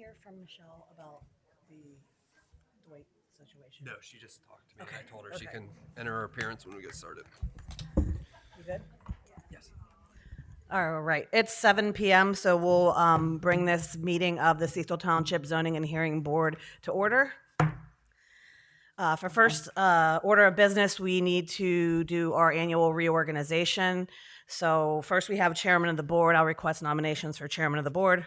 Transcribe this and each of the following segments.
hear from Michelle about the Dwight situation? No, she just talked to me. Okay, I told her she okay. can enter her appearance when we get started. You good? Yes. All right. It's 7 p.m., so we'll bring this meeting of the Cecil Township Zoning and Hearing Board to order. For first order of business, we need to do our annual reorganization. So first we have chairman of the board. I'll request nominations for chairman of the board.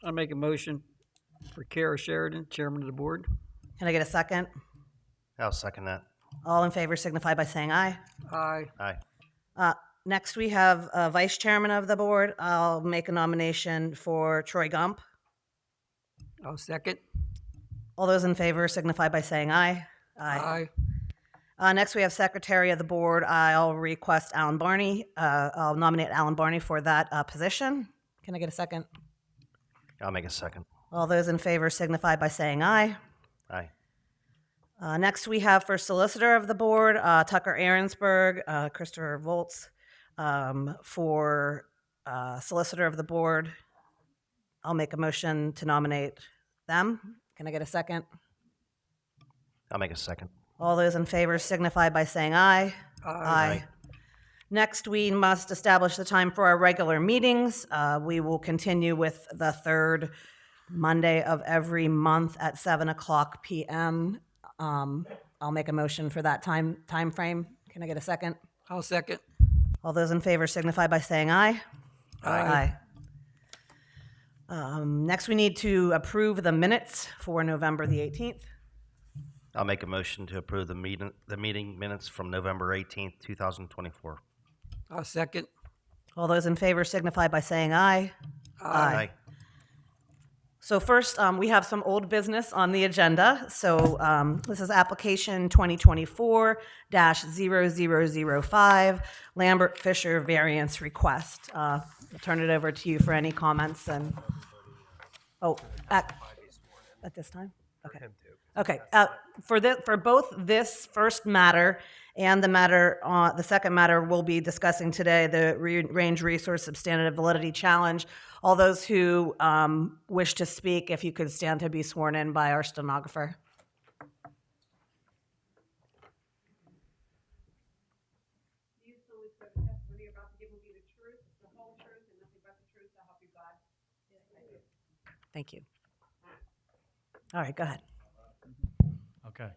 I make a motion for Kara Sheridan, chairman of the board. Can I get a second? I'll second that. All in favor signify by saying aye. Aye. Aye. Next, we have vice chairman of the board. I'll make a nomination for Troy Gump. I'll second. All those in favor signify by saying aye. Aye. Next, we have secretary of the board. I'll request Alan Barney. I'll nominate Alan Barney for that position. Can I get a second? I'll make a second. All those in favor signify by saying aye. Aye. Next, we have for solicitor of the board, Tucker Aaronsburg, Christopher Volz. For solicitor of the board, I'll make a motion to nominate them. Can I get a second? I'll make a second. All those in favor signify by saying aye. Aye. Next, we must establish the time for our regular meetings. We will continue with the third Monday of every month at 7:00 p.m. I'll make a motion for that time frame. Can I get a second? I'll second. All those in favor signify by saying aye. Aye. Next, we need to approve the minutes for November the 18th. I'll make a motion to approve the meeting minutes from November 18th, 2024. I'll second. All those in favor signify by saying aye. Aye. So first, we have some old business on the agenda. So this is application 2024-0005, Lambert Fisher variance request. I'll turn it over to you for any comments and, at this time? Okay. Him too. Okay, for both this first matter and the second matter we'll be discussing today, the Range Resource Substantive Validity Challenge. All those who wish to speak, if you could stand to be sworn in by our stenographer. Do you solemnly swear the testimony you're about to give will be the truth, the whole truth, and nothing but the truth, so help you God? Yes, I do. Thank you. All right, go ahead. Okay.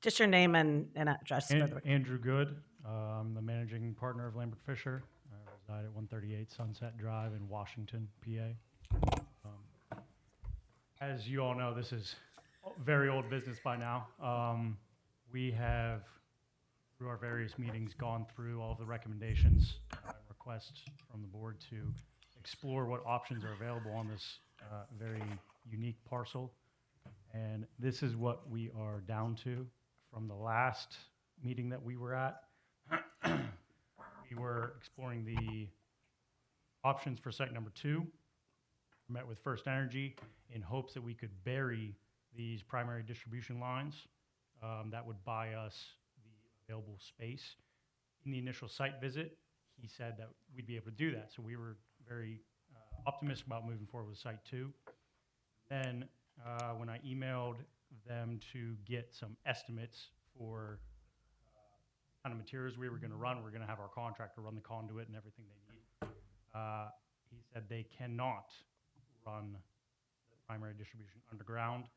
Just your name and address. for the- Andrew Good. I'm the managing partner of Lambert Fisher. I reside at 138 Sunset Drive in Washington, PA. As you all know, this is very old business by now. We have, through our various meetings, gone through all of the recommendations and requests from the board to explore what options are available on this very unique parcel. And this is what we are down to from the last meeting that we were at. We were exploring the options for site number 2. Met with First Energy in hopes that we could bury these primary distribution lines. That would buy us the available space. In the initial site visit, he said that we'd be able to do that. So we were very optimistic about moving forward with site 2. Then when I emailed them to get some estimates for kind of materials we were going to run, we're going to have our contractor run the conduit and everything they need. He said they cannot run the primary distribution underground.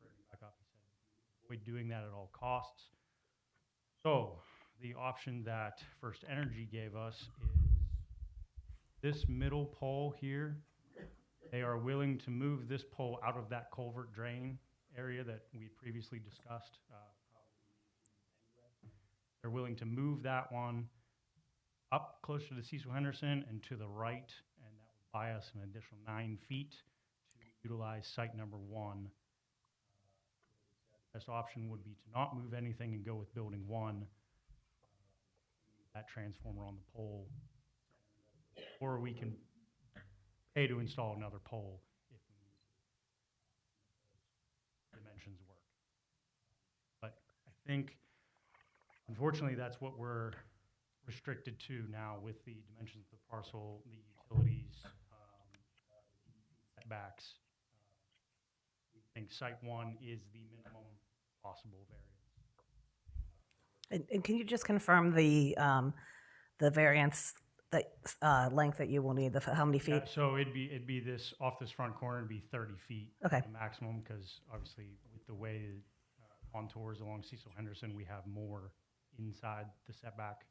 Bringing back up, he said avoid doing that at all costs. So the option that First Energy gave us is this middle pole here. They are willing to move this pole out of that culvert drain area that we had previously discussed. They're willing to move that one up closer to Cecil Henderson and to the right, and that would buy us an additional 9 feet to utilize site number 1. Best option would be to not move anything and go with building 1, that transformer on the pole, or we can pay to install another pole if we need to. Dimensions work. But I think, unfortunately, that's what we're restricted to now with the dimensions of the parcel, the utilities, setbacks. think site one is the minimum possible variance. And can you just confirm the variance, that length that you will need, how many feet? Yeah, so it'd be this, off this front corner, it'd be 30 feet. Okay. The maximum, because obviously with the way contours along Cecil Henderson, we have more inside the setback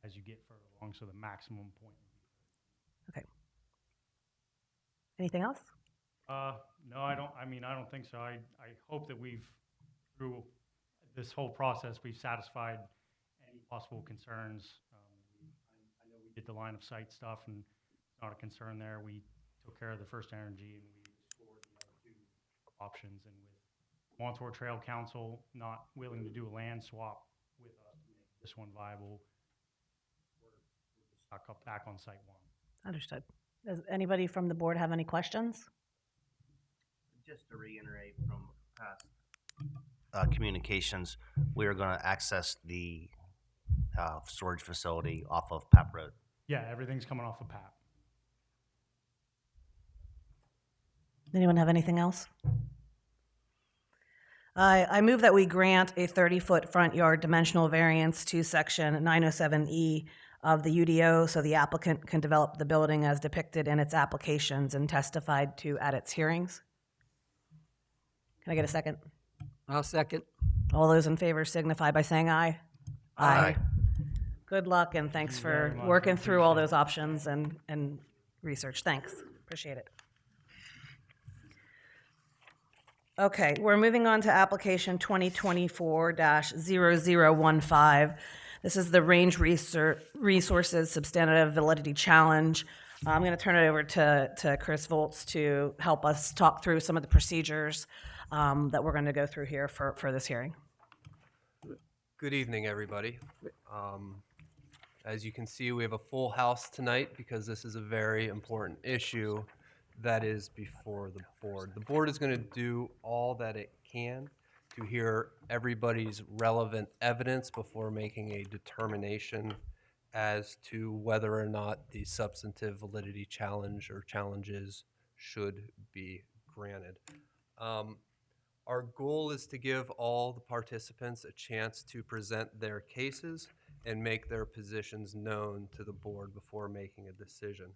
as you get further along, so the maximum point would be. Okay. Anything else? No, I don't think so. I hope that through this whole process, we've satisfied any possible concerns. I know we did the line of sight stuff, and it's not a concern there. We took care of the First Energy, and we explored the other two options. And with Montour Trail Council not willing to do a land swap with us to make this one viable, we're just stuck up back on site one. Understood. Does anybody from the board have any questions? Just to reiterate from past communications, we are going to access the storage facility off of Pap Road. Yeah, everything's coming off of PAP. Anyone have anything else? I move that we grant a 30-foot front yard dimensional variance to section 907E of the UDO so the applicant can develop the building as depicted in its applications and testified to at its hearings. Can I get a second? I'll second. All those in favor signify by saying aye. Aye. Good luck, and thanks Thank you very for much. working I through all appreciate those options and research. Thanks. Appreciate it. Okay, we're moving on to application 2024-0015. This is the Range Resources Substantive Validity Challenge. I'm going to turn it over to Chris Volz to help us talk through some of the procedures that we're going to go through here for this hearing. Good evening, everybody. As you can see, we have a full house tonight because this is a very important issue that is before the board. The board is going to do all that it can to hear everybody's relevant evidence before making a determination as to whether or not the substantive validity challenge or challenges should be granted. Our goal is to give all the participants a chance to present their cases and make their positions known to the board before making a decision.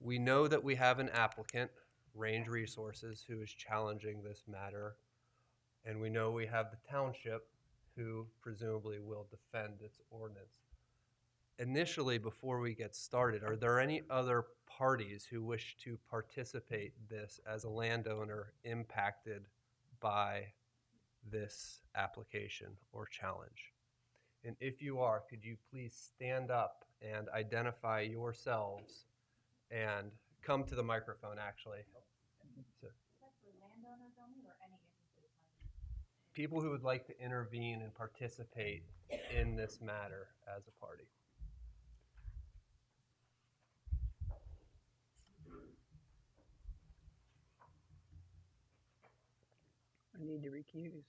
We know that we have an applicant, Range Resources, who is challenging this matter, and we know we have the township who presumably will defend its ordinance. Initially, before we get started, are there any other parties who wish to participate this as a landowner impacted by this application or challenge? And if you are, could you please stand up and identify yourselves and come to the microphone, actually. So, people who would like to intervene and participate in this matter as a party. I need to recuse.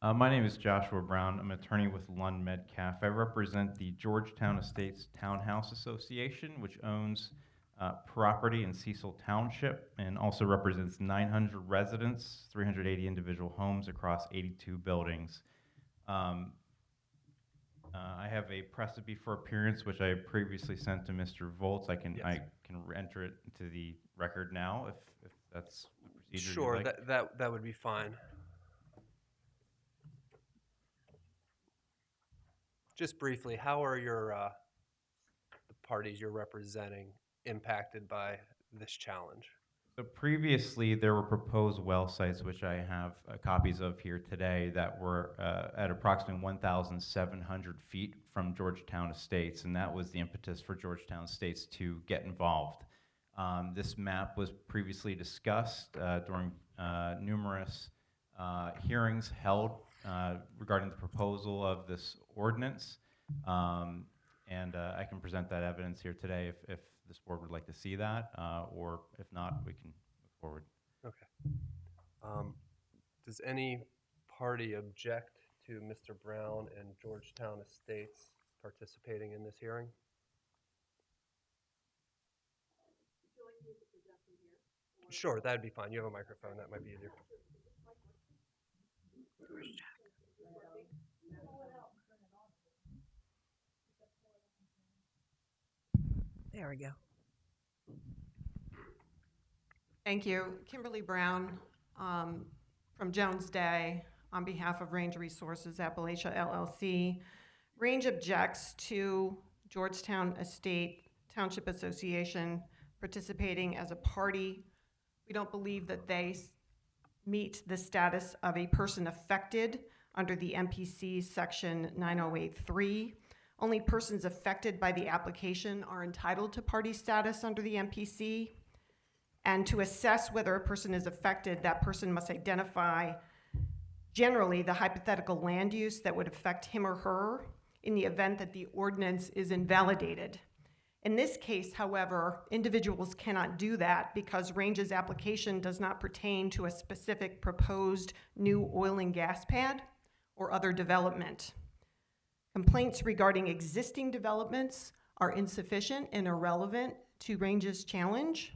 My name is Joshua Brown. I'm an attorney with Lund Metcalf. I represent the Georgetown Estates Townhouse Association, which owns property in Cecil Township and also represents 900 residents, 380 individual homes across 82 buildings. I have a precipice for appearance, which I previously sent to Mr. Volz. I can enter it into the record now if that's the procedure. Sure, you'd like. that would be fine. Just briefly, how are the parties you're representing impacted by this challenge? So previously, there were proposed well sites, which I have copies of here today, that were at approximately 1,700 feet from Georgetown Estates, and that was the impetus for Georgetown Estates to get involved. This map was previously discussed during numerous hearings held regarding the proposal of this ordinance, and I can present that evidence here today if this board would like to see that, or if not, we can move forward. Okay. Does any party object to Mr. Brown and Georgetown Estates participating in this hearing? Sure, that'd be fine. You have a microphone. That might be easier. There we go. Thank you. Kimberly Brown, from Jones Day, on behalf of Range Resources Appalachia LLC. Range objects to Georgetown Estate Township Association participating as a party. We don't believe that they meet the status of a person affected under the MPC Section 9083. Only persons affected by the application are entitled to party status under the MPC. And to assess whether a person is affected, that person must identify generally the hypothetical land use that would affect him or her in the event that the ordinance is invalidated. In this case, however, individuals cannot do that because Range's application does not pertain to a specific proposed new oil and gas pad or other development. Complaints regarding existing developments are insufficient and irrelevant to Range's challenge.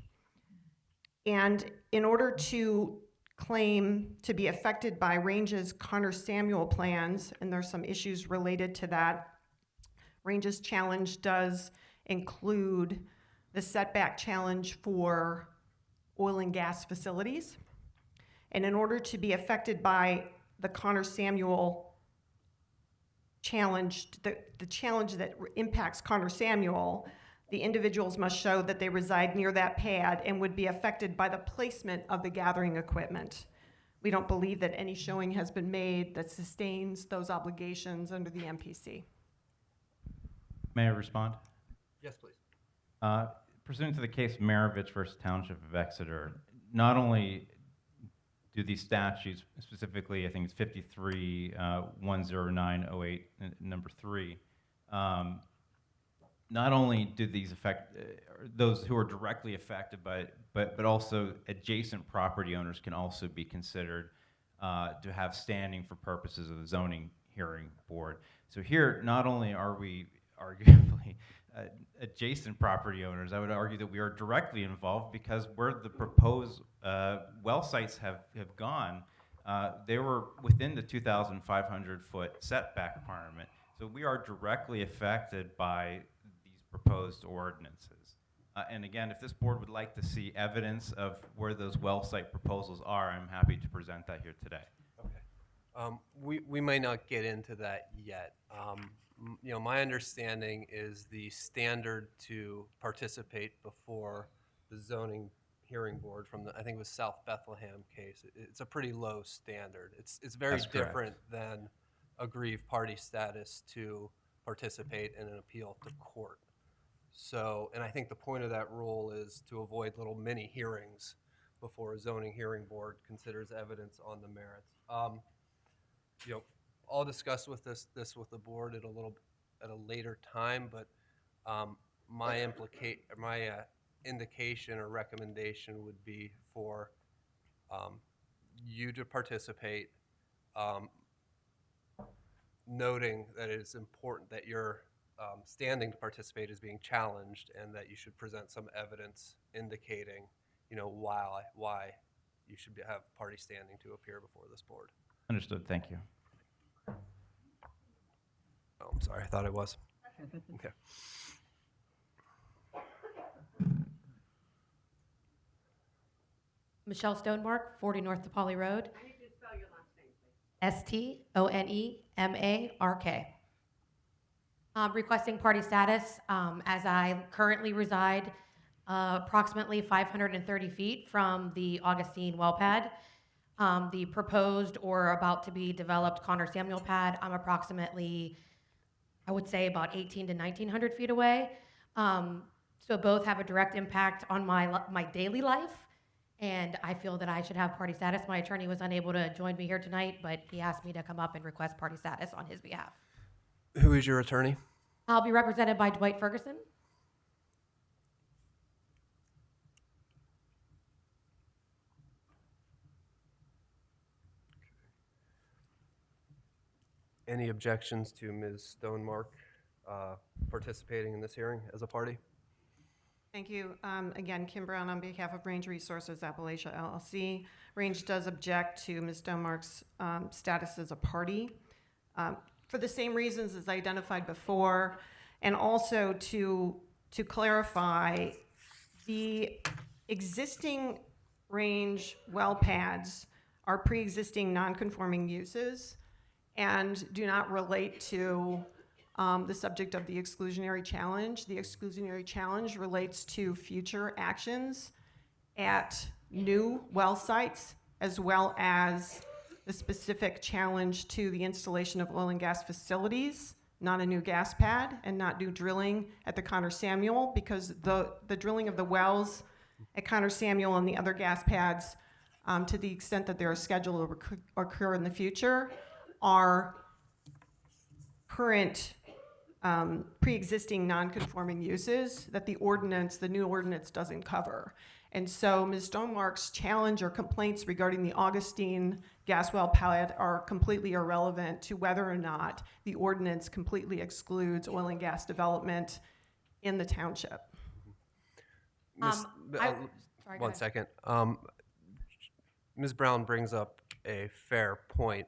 And in order to claim to be affected by Range's Connor Samuel plans, and there's some issues related to that, Range's challenge does include the setback challenge for oil and gas facilities. And in order to be affected by the Connor Samuel challenge, the challenge that impacts Connor Samuel, the individuals must show that they reside near that pad and would be affected by the placement of the gathering equipment. We don't believe that any showing has been made that sustains those obligations under the MPC. May I respond? Yes, please. Pursuant to the case Maravich versus Township of Exeter, not only do these statutes, specifically I think it's 53-10908, number 3, not only do these affect those who are directly affected by it, but also adjacent property owners can also be considered to have standing for purposes of the zoning hearing board. So here, not only are we arguably adjacent property owners, I would argue that we are directly involved because where the proposed well sites have gone, they were within the 2,500 foot setback requirement. So we are directly affected by these proposed ordinances. And again, if this board would like to see evidence of where those well site proposals are, I'm happy to present that here today. Okay. We may not get into that yet. You know, my understanding is the standard to participate before the zoning hearing board from the, I think it was South Bethlehem case. It's a pretty low standard. It's very That's correct. different than aggrieved party status to participate in an appeal to court. So, and I think the point of that rule is to avoid little mini hearings before a zoning hearing board considers evidence on the merits. You know, I'll discuss with this with the board at a later time, but my indication or recommendation would be for you to participate, noting that it is important that your standing to participate is being challenged, and that you should present some evidence indicating, you know, why you should have party standing to appear before this board. Understood. Thank you. Oh, I'm sorry. I thought it was. Okay. Michelle Stonemark, 40 North DePauli Road. I need you to spell your last name, please. Stonemark. Requesting party status as I currently reside approximately 530 feet from the Augustine well pad. The proposed or about to be developed Connor Samuel pad, I'm approximately, I would say, about 1,800 to 1,900 feet away. So both have a direct impact on my daily life, and I feel that I should have party status. My attorney was unable to join me here tonight, but he asked me to come up and request party status on his behalf. Who is your attorney? I'll be represented by Dwight Ferguson. Any objections to Ms. Stonemark participating in this hearing as a party? Thank you. Again, Kim Brown on behalf of Range Resources Appalachia LLC. Range does object to Ms. Domark's status as a party for the same reasons as identified before, and also to clarify, the existing Range well pads are pre-existing non-conforming uses and do not relate to the subject of the exclusionary challenge. The exclusionary challenge relates to future actions at new well sites, as well as the specific challenge to the installation of oil and gas facilities, not a new gas pad, and not new drilling at the Connor Samuel, because the drilling of the wells at Connor Samuel and the other gas pads, to the extent that they're scheduled to occur in the future, are current pre-existing non-conforming uses that the new ordinance doesn't cover. And so Ms. Domark's challenge or complaints regarding the Augustine gas well pad are completely irrelevant to whether or not the ordinance completely excludes oil and gas development in the township. Miss- sorry, go One ahead. second. Ms. Brown brings up a fair point.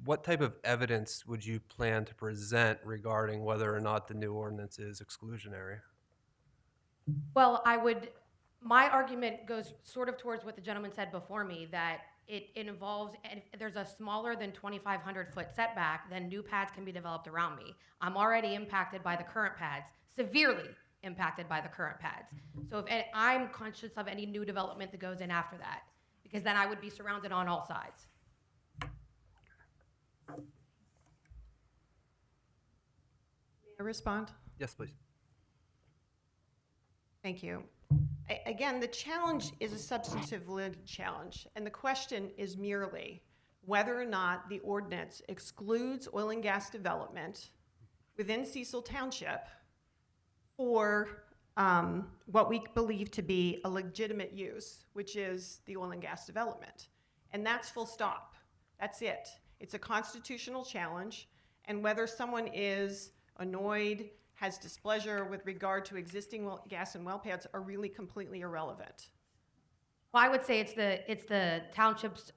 What type of evidence would you plan to present regarding whether or not the new ordinance is exclusionary? Well, my argument goes sort of towards what the gentleman said before me, that it involves, and if there's a smaller than 2,500 foot setback, then new pads can be developed around me. I'm already impacted by the current pads, severely impacted by the current pads. So I'm conscious of any new development that goes in after that, because then I would be surrounded on all sides. May I respond? Yes, please. Thank you. Again, the challenge is a substantive validity challenge, and the question is merely whether or not the ordinance excludes oil and gas development within Cecil Township for what we believe to be a legitimate use, which is the oil and gas development. And that's full stop. That's it. It's a constitutional challenge, and whether someone is annoyed, has displeasure with regard to existing gas and well pads are really completely irrelevant. Well, I would say it's the township's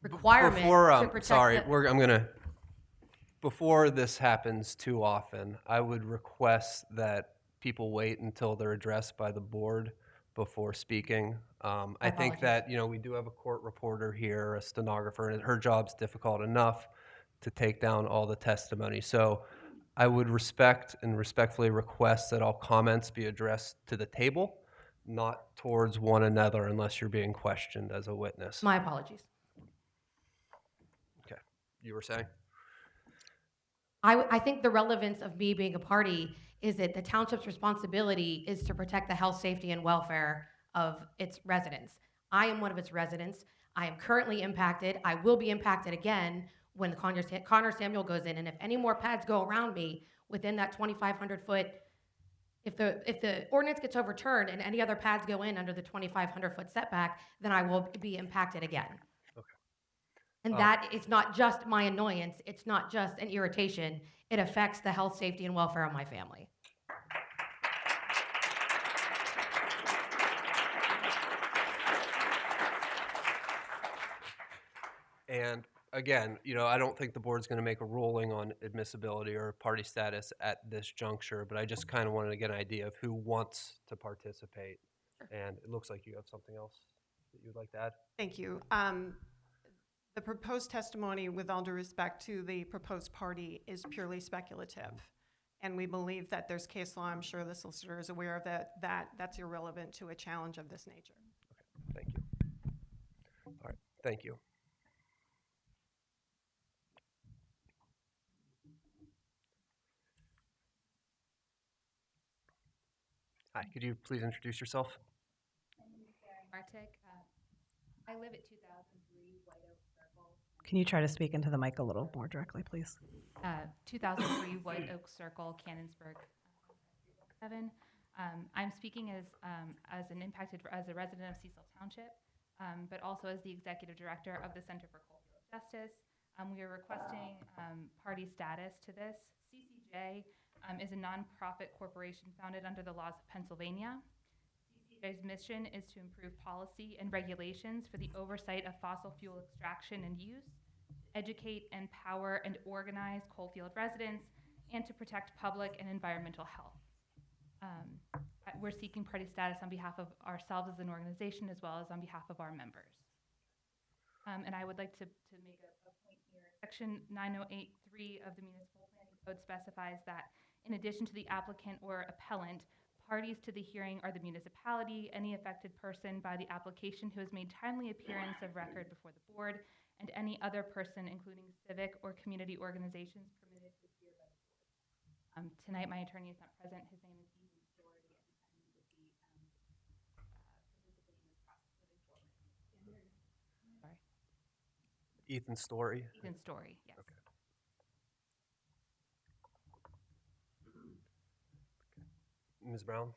requirement Before, to protect sorry, the- before this happens too often, I would request that people wait until they're addressed by the board before speaking. I think apologies. that, we do have a court reporter here, a stenographer, and her job's difficult enough to take down all the testimony. So I would respect and respectfully request that all comments be addressed to the table, not towards one another unless you're being questioned as a witness. My apologies. Okay, you were saying? I think the relevance of me being a party is that the township's responsibility is to protect the health, safety, and welfare of its residents. I am one of its residents. I am currently impacted. I will be impacted again when Connor Samuel goes in. And if any more pads go around me within that 2,500 foot, if the ordinance gets overturned and any other pads go in under the 2,500 foot setback, then I will be impacted again. And that is not just my annoyance, it's not just an irritation, it affects the health, safety, and welfare of my family. And again, I don't think the board's going to make a ruling on admissibility or party status at this juncture, but I just kind of wanted to get an idea of who wants to participate. And it looks like you have something else that you would like to add. Thank you. The proposed testimony, with all due respect to the proposed party, is purely speculative. And we believe that there's case law, I'm sure the solicitor is aware of that's irrelevant to a challenge of this nature. Okay, thank you. All right, thank you. Hi, could you please introduce yourself? Bartik. I live at 2003 White Oak Circle. Can you try to speak into the mic a little more directly, please? 2003 White Oak Circle, Cannonsburg, 7. I'm speaking as a resident of Cecil Township, but also as the executive director of the Center for Cultural Justice. We are requesting party status to this. CCJ is a nonprofit corporation founded under the laws of Pennsylvania. CCJ's mission is to improve policy and regulations for the oversight of fossil fuel extraction and use, educate, empower, and organize coalfield residents, and to protect public and environmental health. We're seeking party status on behalf of ourselves as an organization as well as on behalf of our members. And I would like to make a point here. Section 908(3) of the Municipal Planning Code specifies that in addition to the applicant or appellant, parties to the hearing are the municipality, any affected person by the application who has made timely appearance of record before the board, and any other person, including civic or community organizations, permitted to appear by the board. Tonight, my attorney is not present. His name is Ethan Story, and he would be participating in this process moving forward. Sorry. Ethan Story. Ethan Story, yes. Okay. Ms. Brown?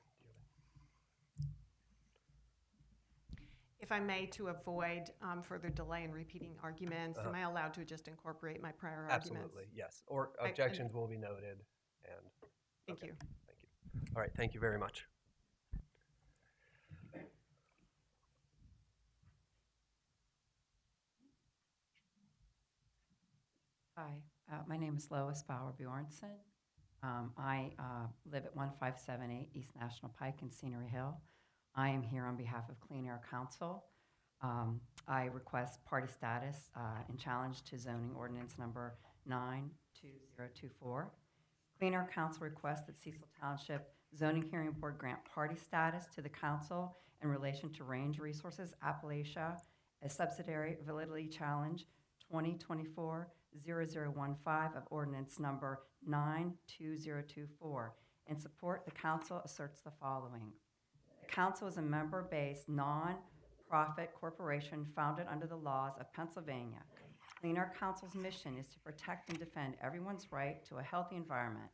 If I may, to avoid further delay in repeating arguments, am I allowed to just incorporate my prior arguments? Absolutely, yes. Or and- objections will be noted. And Thank okay, you. Thank you. All right, thank you very much. Hi, my name is Lois Bauer Bjornson. I live at 1578 East National Pike in Scenery Hill. I am here on behalf of Clean Air Council. I request party status in challenge to zoning ordinance number 92024. Clean Air Council requests that Cecil Township Zoning Hearing Board grant party status to the council in relation to Range Resources Appalachia, a subsidiary validity challenge 2024-0015 of ordinance number 92024. In support, the council asserts the following. The council is a member-based, non-profit corporation founded under the laws of Pennsylvania. Clean Air Council's mission is to protect and defend everyone's right to a healthy environment.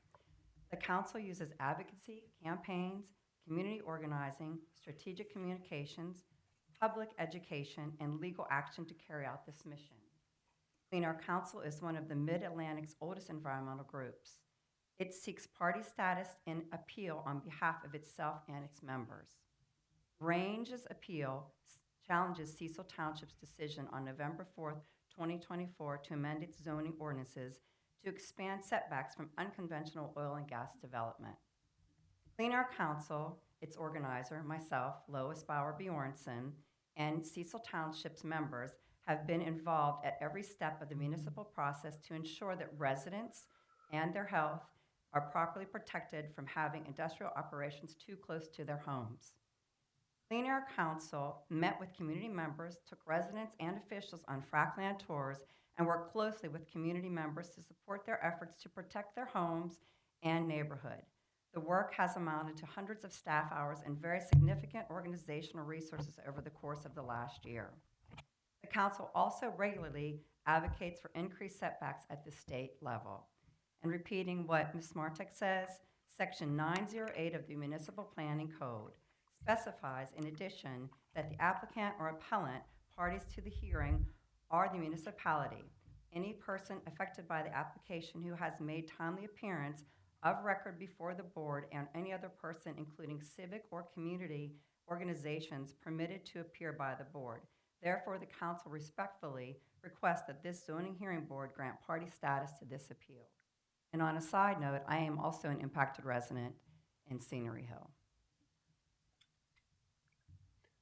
The council uses advocacy, campaigns, community organizing, strategic communications, public education, and legal action to carry out this mission. Clean Air Council is one of the Mid-Atlantic's oldest environmental groups. It seeks party status and appeal on behalf of itself and its members. Range's appeal challenges Cecil Township's decision on November 4th, 2024 to amend its zoning ordinances to expand setbacks from unconventional oil and gas development. Clean Air Council, its organizer, myself, Lois Bauer Bjornson, and Cecil Township's members have been involved at every step of the municipal process to ensure that residents and their health are properly protected from having industrial operations too close to their homes. Clean Air Council met with community members, took residents and officials on frac land tours, and worked closely with community members to support their efforts to protect their homes and neighborhood. The work has amounted to hundreds of staff hours and very significant organizational resources over the course of the last year. The council also regularly advocates for increased setbacks at the state level. And repeating what Ms. Martek says, Section 908 of the Municipal Planning Code specifies, in addition, that the applicant or appellant parties to the hearing are the municipality. Any person affected by the application who has made timely appearance of record before the board, and any other person, including civic or community organizations, permitted to appear by the board. Therefore, the council respectfully requests that this zoning hearing board grant party status to this appeal. And on a side note, I am also an impacted resident in Scenery Hill.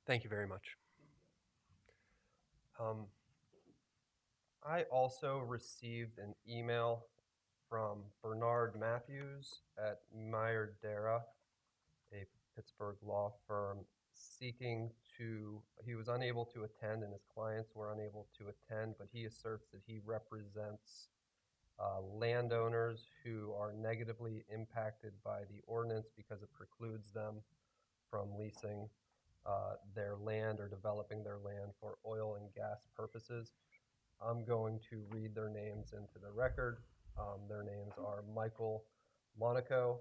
Thank you very much. I also received an email from Bernard Matthews at Meyer Dara, a Pittsburgh law firm, he was unable to attend and his clients were unable to attend, but he asserts that he represents landowners who are negatively impacted by the ordinance because it precludes them from leasing their land or developing their land for oil and gas purposes. I'm going to read their names into the record. Their names are Michael Monaco,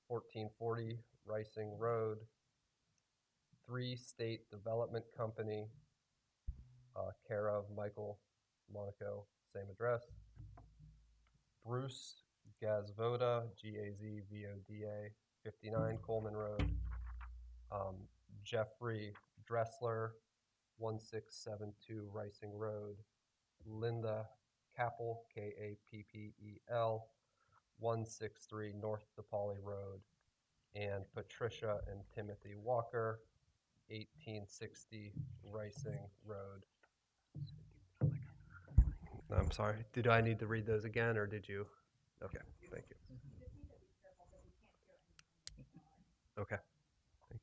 1440 Ricing Road, 3 State Development Company, care of Michael Monaco, same address. Bruce Gazvoda, Gazvoda, 59 Coleman Road. Jeffrey Dressler, 1672 Ricing Road. Linda Kappel, Kappel, 163 North DePauli Road. And Patricia and Timothy Walker, 1860 Ricing Road. I'm sorry. Did I need to read those again, or did you? Okay, thank you. Okay, thank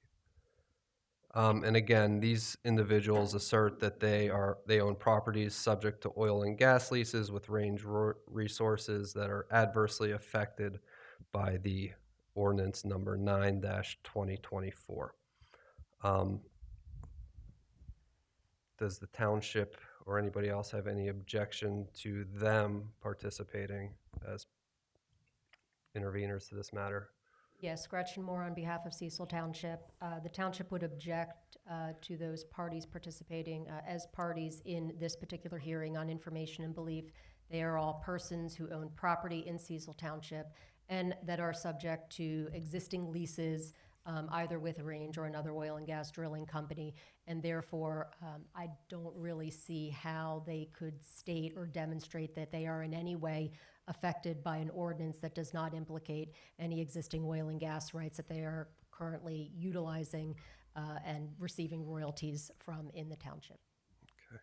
you. And again, these individuals assert that they own properties subject to oil and gas leases with range resources that are adversely affected by the ordinance number 9-2024. Does the township or anybody else have any objection to them participating as interveners to this matter? Yes, Gretchen Moore on behalf of Cecil Township. The township would object to those parties participating as parties in this particular hearing on information and belief. They are all persons who own property in Cecil Township and that are subject to existing leases either with Range or another oil and gas drilling company. And therefore, I don't really see how they could state or demonstrate that they are in any way affected by an ordinance that does not implicate any existing oil and gas rights that they are currently utilizing and receiving royalties from in the township. Okay.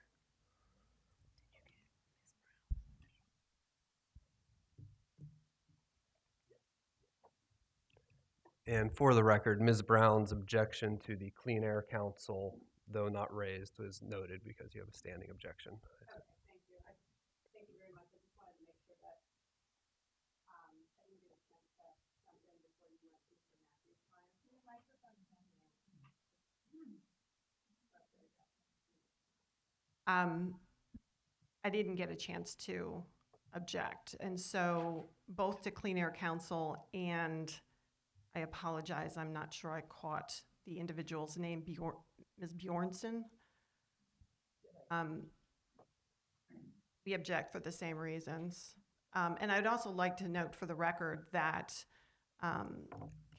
And for the record, Ms. Brown's objection to the Clean Air Council, though not raised, was noted because you have a standing objection. Thank you. Thank you very much. I just wanted to make sure that I didn't get a chance to jump in before you went to Mr. Matthews' time. I didn't get a chance to object, and so both to Clean Air Council and I apologize, I'm not sure I caught the individual's name, Ms. Bjornson. We object for the same reasons. And I'd also like to note for the record that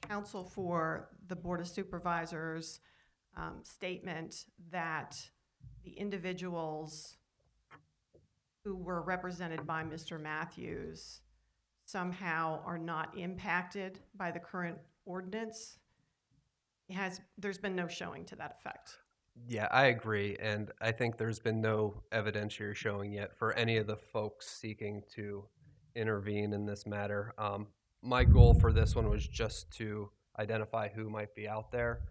counsel for the Board of Supervisors statement that the individuals who were represented by Mr. Matthews somehow are not impacted by the current ordinance. There's been no showing to that effect. Yeah, I agree, and I think there's been no evidentiary showing yet for any of the folks seeking to intervene in this matter. My goal for this one was just to identify who might be out there,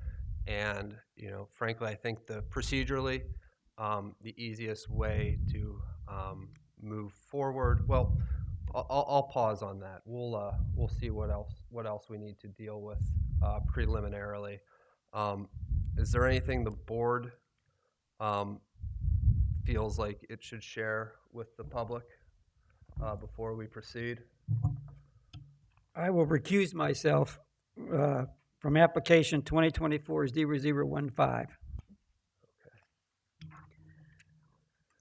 and frankly, I think procedurally, the easiest way to move forward. Well, I'll pause on that. We'll see what else we need to deal with preliminarily. Is there anything the board feels like it should share with the public before we proceed? I will recuse myself from application 2024-0015.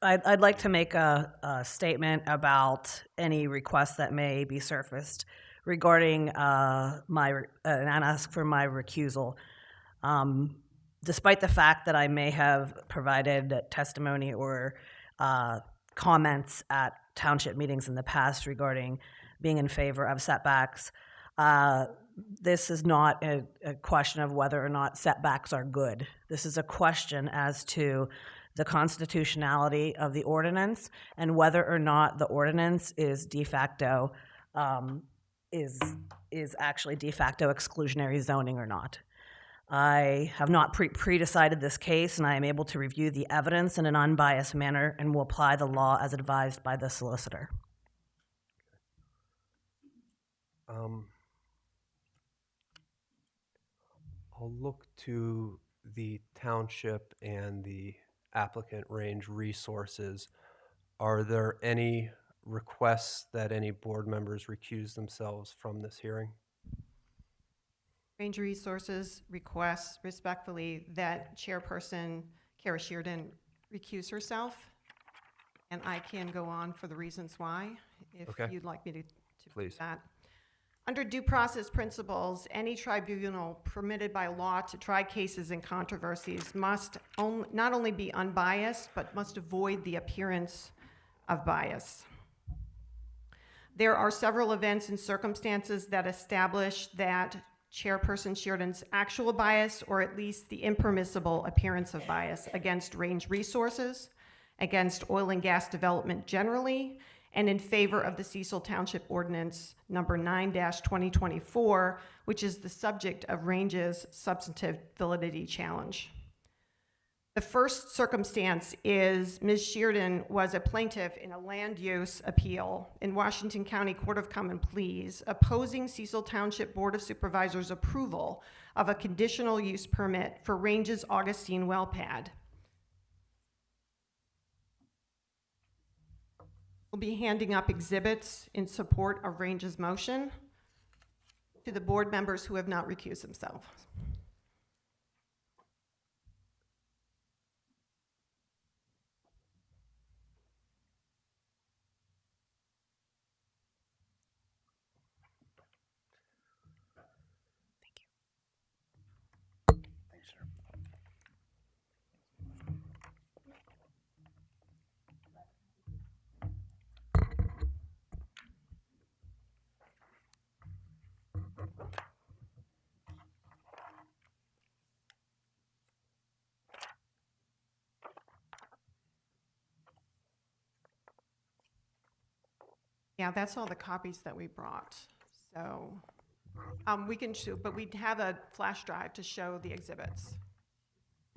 I'd like to make a statement about any requests that may be surfaced regarding and ask for my recusal. Despite the fact that I may have provided testimony or comments at township meetings in the past regarding being in favor of setbacks, this is not a question of whether or not setbacks are good. This is a question as to the constitutionality of the ordinance and whether or not the ordinance is de facto is actually de facto exclusionary zoning or not. I have not pre-decided this case, and I am able to review the evidence in an unbiased manner and will apply the law as advised by the solicitor. I'll look to the township and the applicant Range Resources. Are there any requests that any board members recuse themselves from this hearing? Range Resources requests respectfully that Chairperson Kara Sheardon recuse herself, and I can go on for the reasons why, if Okay. you'd like me to Please. do that. Under due process principles, any tribunal permitted by law to try cases and controversies must not only be unbiased, but must avoid the appearance of bias. There are several events and circumstances that establish that Chairperson Sheridan's actual bias, or at least the impermissible appearance of bias, against Range Resources, against oil and gas development generally, and in favor of the Cecil Township Ordinance number 9-2024, which is the subject of Range's substantive validity challenge. The first circumstance is Ms. Sheridan was a plaintiff in a land use appeal in Washington County Court of Common Pleas, opposing Cecil Township Board of Supervisors' approval of a conditional use permit for Range's Augustine well pad. We'll be handing up exhibits in support of Range's motion to the board members who have not recused themselves. Yeah, that's all the copies that we brought. So we can show, but we'd have a flash drive to show the exhibits.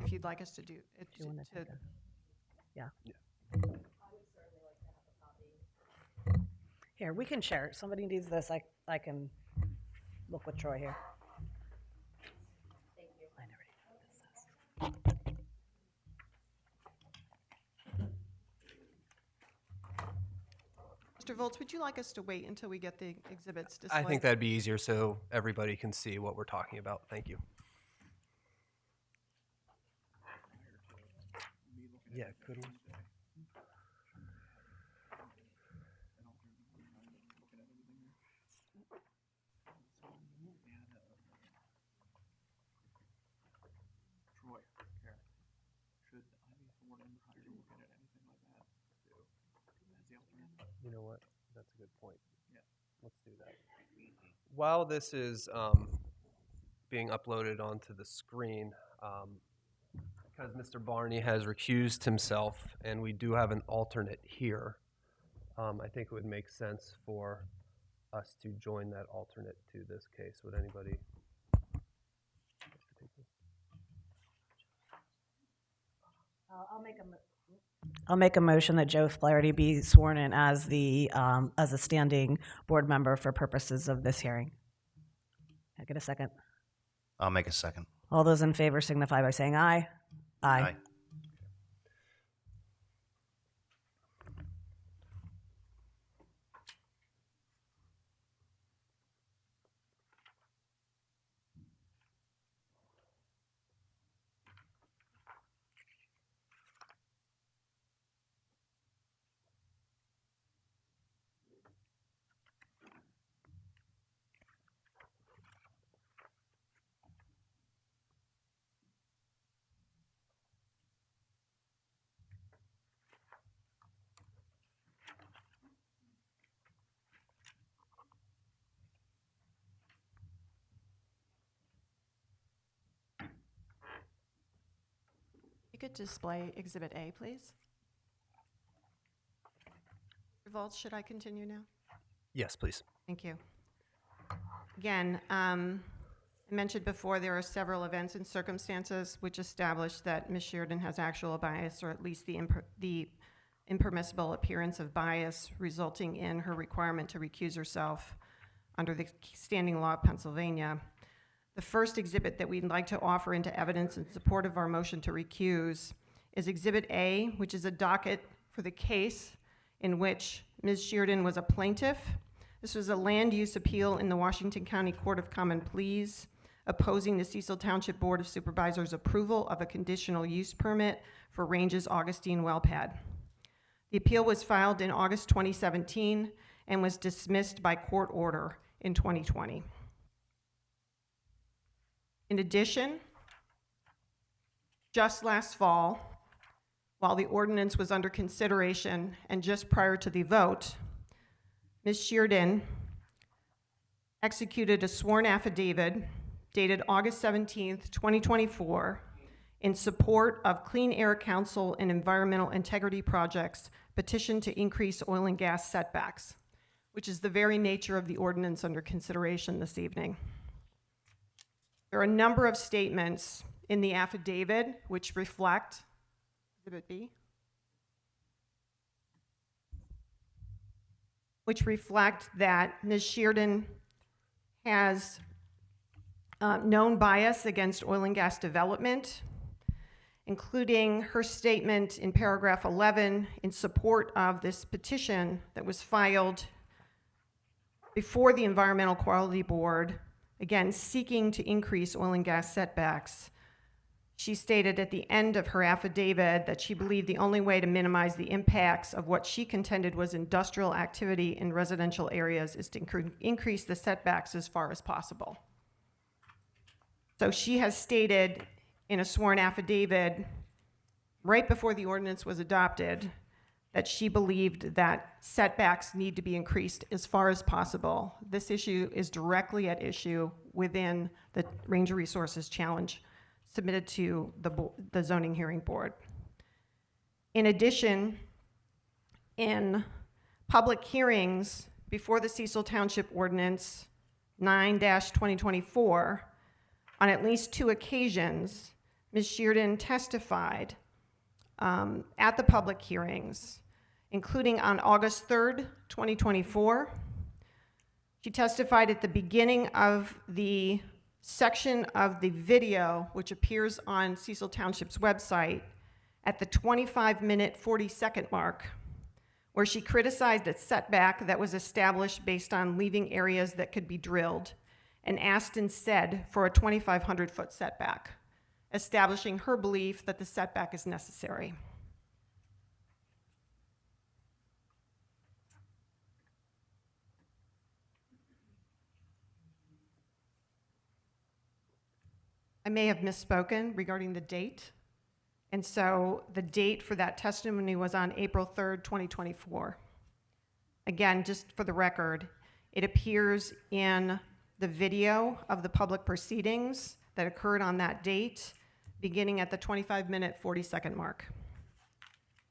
If you'd like us to do it. Yeah. Here, we can share it. Somebody needs this. I can look with Troy here. Thank you. I never knew what this is. Mr. Volz, would you like us to wait until we get the exhibits displayed? I think that'd be easier so everybody can see what we're talking about. Thank you. Yeah, could we? Troy, Karen, should I be sworn in prior to looking at anything like that? As the alternate? You know what? That's a good point. Yeah. Let's do that. While this is being uploaded onto the screen, because Mr. Barney has recused himself and we do have an alternate here, I think it would make sense for us to join that alternate to this case. Would anybody? I'll make a motion that Joe Flaherty be sworn in as as a standing board member for purposes of this hearing. Can I get a second? I'll make a second. All those in favor signify by saying aye. Aye. You could display Exhibit A, please. Mr. Volz, should I continue now? Yes, please. Thank you. Again, I mentioned before there are several events and circumstances which establish that Ms. Sheridan has actual bias, or at least the impermissible appearance of bias resulting in her requirement to recuse herself under the standing law of Pennsylvania. The first exhibit that we'd like to offer into evidence in support of our motion to recuse is Exhibit A, which is a docket for the case in which Ms. Sheridan was a plaintiff. This was a land use appeal in the Washington County Court of Common Pleas, opposing the Cecil Township Board of Supervisors' approval of a conditional use permit for Range's Augustine well pad. The appeal was filed in August 2017 and was dismissed by court order. in 2020. In addition, just last fall, while the ordinance was under consideration and just prior to the vote, Ms. Sheardon executed a sworn affidavit dated August 17th, 2024, in support of Clean Air Council and Environmental Integrity Project's petition to increase oil and gas setbacks, which is the very nature of the ordinance under consideration this evening. There are a number of statements in the affidavit which reflect, Exhibit B, which reflect that Ms. Sheardon has known bias against oil and gas development, including her statement in paragraph 11 in support of this petition that was filed before the Environmental Quality Board, again, seeking to increase oil and gas setbacks. She stated at the end of her affidavit that she believed the only way to minimize the impacts of what she contended was industrial activity in residential areas is to increase the setbacks as far as possible. So she has stated in a sworn affidavit right before the ordinance was adopted that she believed that setbacks need to be increased as far as possible. This issue is directly at issue within the Ranger Resources Challenge submitted to the Zoning Hearing Board. In addition, in public hearings before the Cecil Township Ordinance 9-2024, on at least 2 occasions, Ms. Sheardon testified at the public hearings, including on August 3rd, 2024. She testified at the beginning of the section of the video, which appears on Cecil Township's website, at the 25-minute, 40-second mark, where she criticized a setback that was established based on leaving areas that could be drilled, and asked instead for a 2,500-foot setback, establishing her belief that the setback is necessary. I may have misspoken regarding the date, and so the date for that testimony was on April 3rd, 2024. Again, just for the record, it appears in the video of the public proceedings that occurred on that date, beginning at the 25-minute, 40-second mark.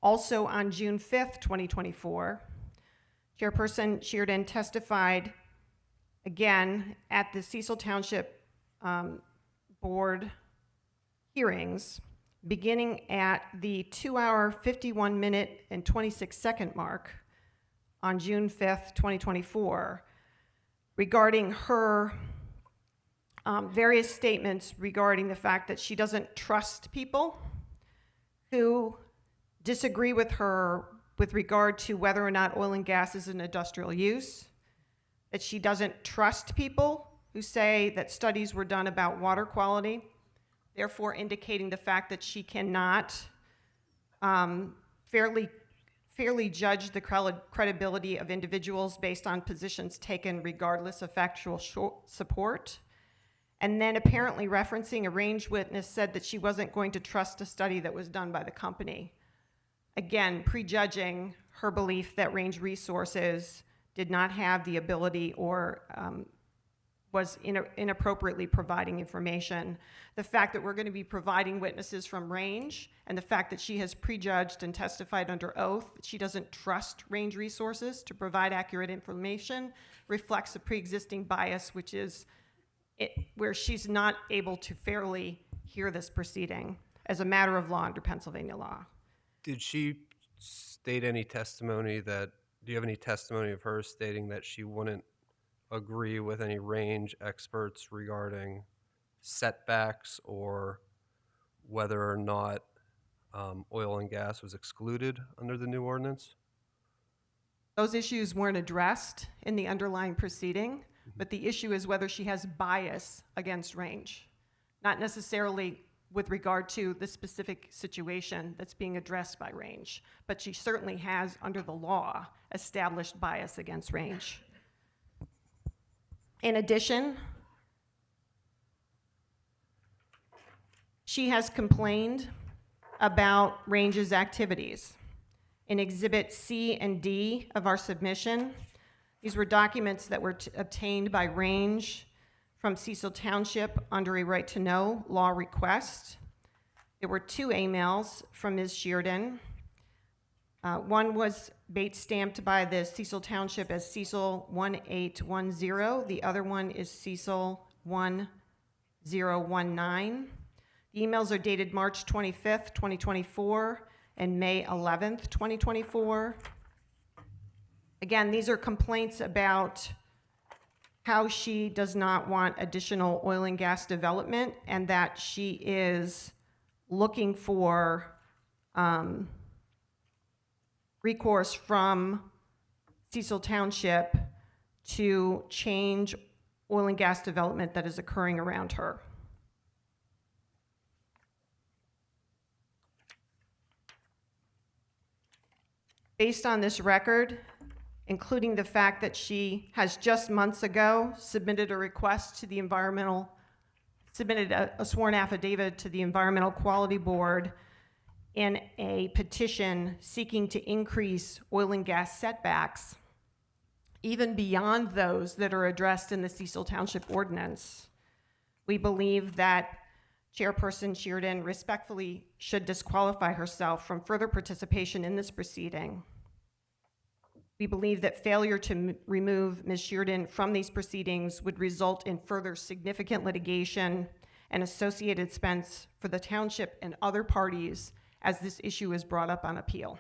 Also on June 5th, 2024, Chairperson Sheardon testified again at the Cecil Township Board hearings, beginning at the 2-hour, 51-minute, and 26-second mark on June 5th, 2024, regarding her various statements regarding the fact that she doesn't trust people who disagree with her with regard to whether or not oil and gas is an industrial use, that she doesn't trust people who say that studies were done about water quality, therefore indicating the fact that she cannot fairly judge the credibility of individuals based on positions taken regardless of factual support. And then apparently referencing a range witness said that she wasn't going to trust a study that was done by the company. Again, prejudging her belief that Range Resources did not have the ability or was inappropriately providing information. The fact that we're going to be providing witnesses from Range, and the fact that she has prejudged and testified under oath that she doesn't trust Range Resources to provide accurate information, reflects a pre-existing bias, which is where she's not able to fairly hear this proceeding as a matter of law under Pennsylvania law. Did she state any testimony do you have any testimony of her stating that she wouldn't agree with any range experts regarding setbacks or whether or not oil and gas was excluded under the new ordinance? Those issues weren't addressed in the underlying proceeding, but the issue is whether she has bias against Range, not necessarily with regard to the specific situation that's being addressed by Range, but she certainly has, under the law, established bias against Range. In addition, she has complained about Range's activities. In Exhibit C and D of our submission, these were documents that were obtained by Range from Cecil Township under a right-to-know law request. There were 2 emails from Ms. Sheardon. One was bait stamped by the Cecil Township as Cecil 1810. The other one is Cecil 1019. The emails are dated March 25th, 2024 and May 11th, 2024. Again, these are complaints about how she does not want additional oil and gas development and that she is looking for recourse from Cecil Township to change oil and gas development that is occurring around her. Based on this record, including the fact that she has just months ago submitted a request to the submitted a sworn affidavit to the Environmental Quality Board in a petition seeking to increase oil and gas setbacks, even beyond those that are addressed in the Cecil Township ordinance, we believe that Chairperson Sheardon respectfully should disqualify herself from further participation in this proceeding. We believe that failure to remove Ms. Sheardon from these proceedings would result in further significant litigation and associated expense for the township and other parties as this issue is brought up on appeal.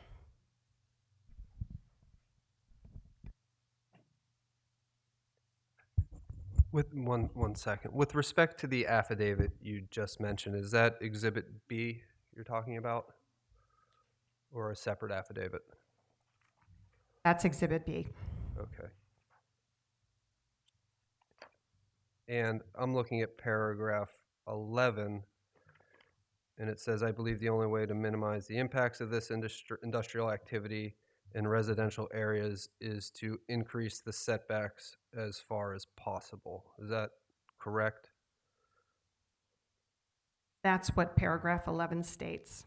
With one second. With respect to the affidavit you just mentioned, is that Exhibit B you're talking about? Or a separate affidavit? That's Exhibit B. Okay. And I'm looking at paragraph 11, and it says, I believe the only way to minimize the impacts of this industrial activity in residential areas is to increase the setbacks as far as possible. Is that correct? That's what paragraph 11 states.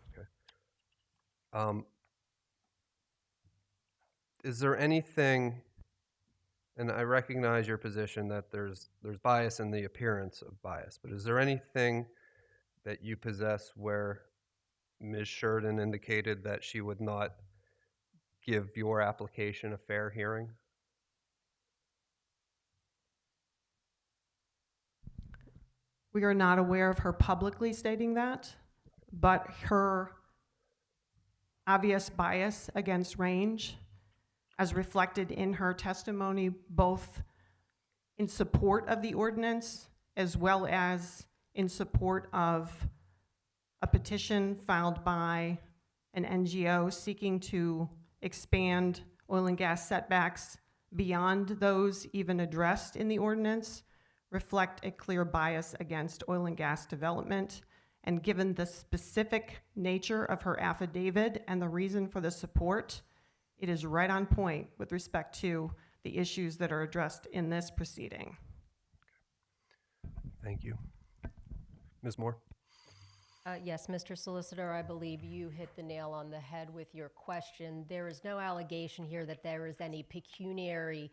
Okay. Is there anything, and I recognize your position that there's bias in the appearance of bias, but is there anything that you possess where Ms. Sheardon indicated that she would not give your application a fair hearing? We are not aware of her publicly stating that, but her obvious bias against Range, as reflected in her testimony, both in support of the ordinance as well as in support of a petition filed by an NGO seeking to expand oil and gas setbacks beyond those even addressed in the ordinance, reflect a clear bias against oil and gas development. And given the specific nature of her affidavit and the reason for the support, it is right on point with respect to the issues that are addressed in this proceeding. Thank you. Ms. Moore? Yes, Mr. Solicitor, I believe you hit the nail on the head with your question. There is no allegation here that there is any pecuniary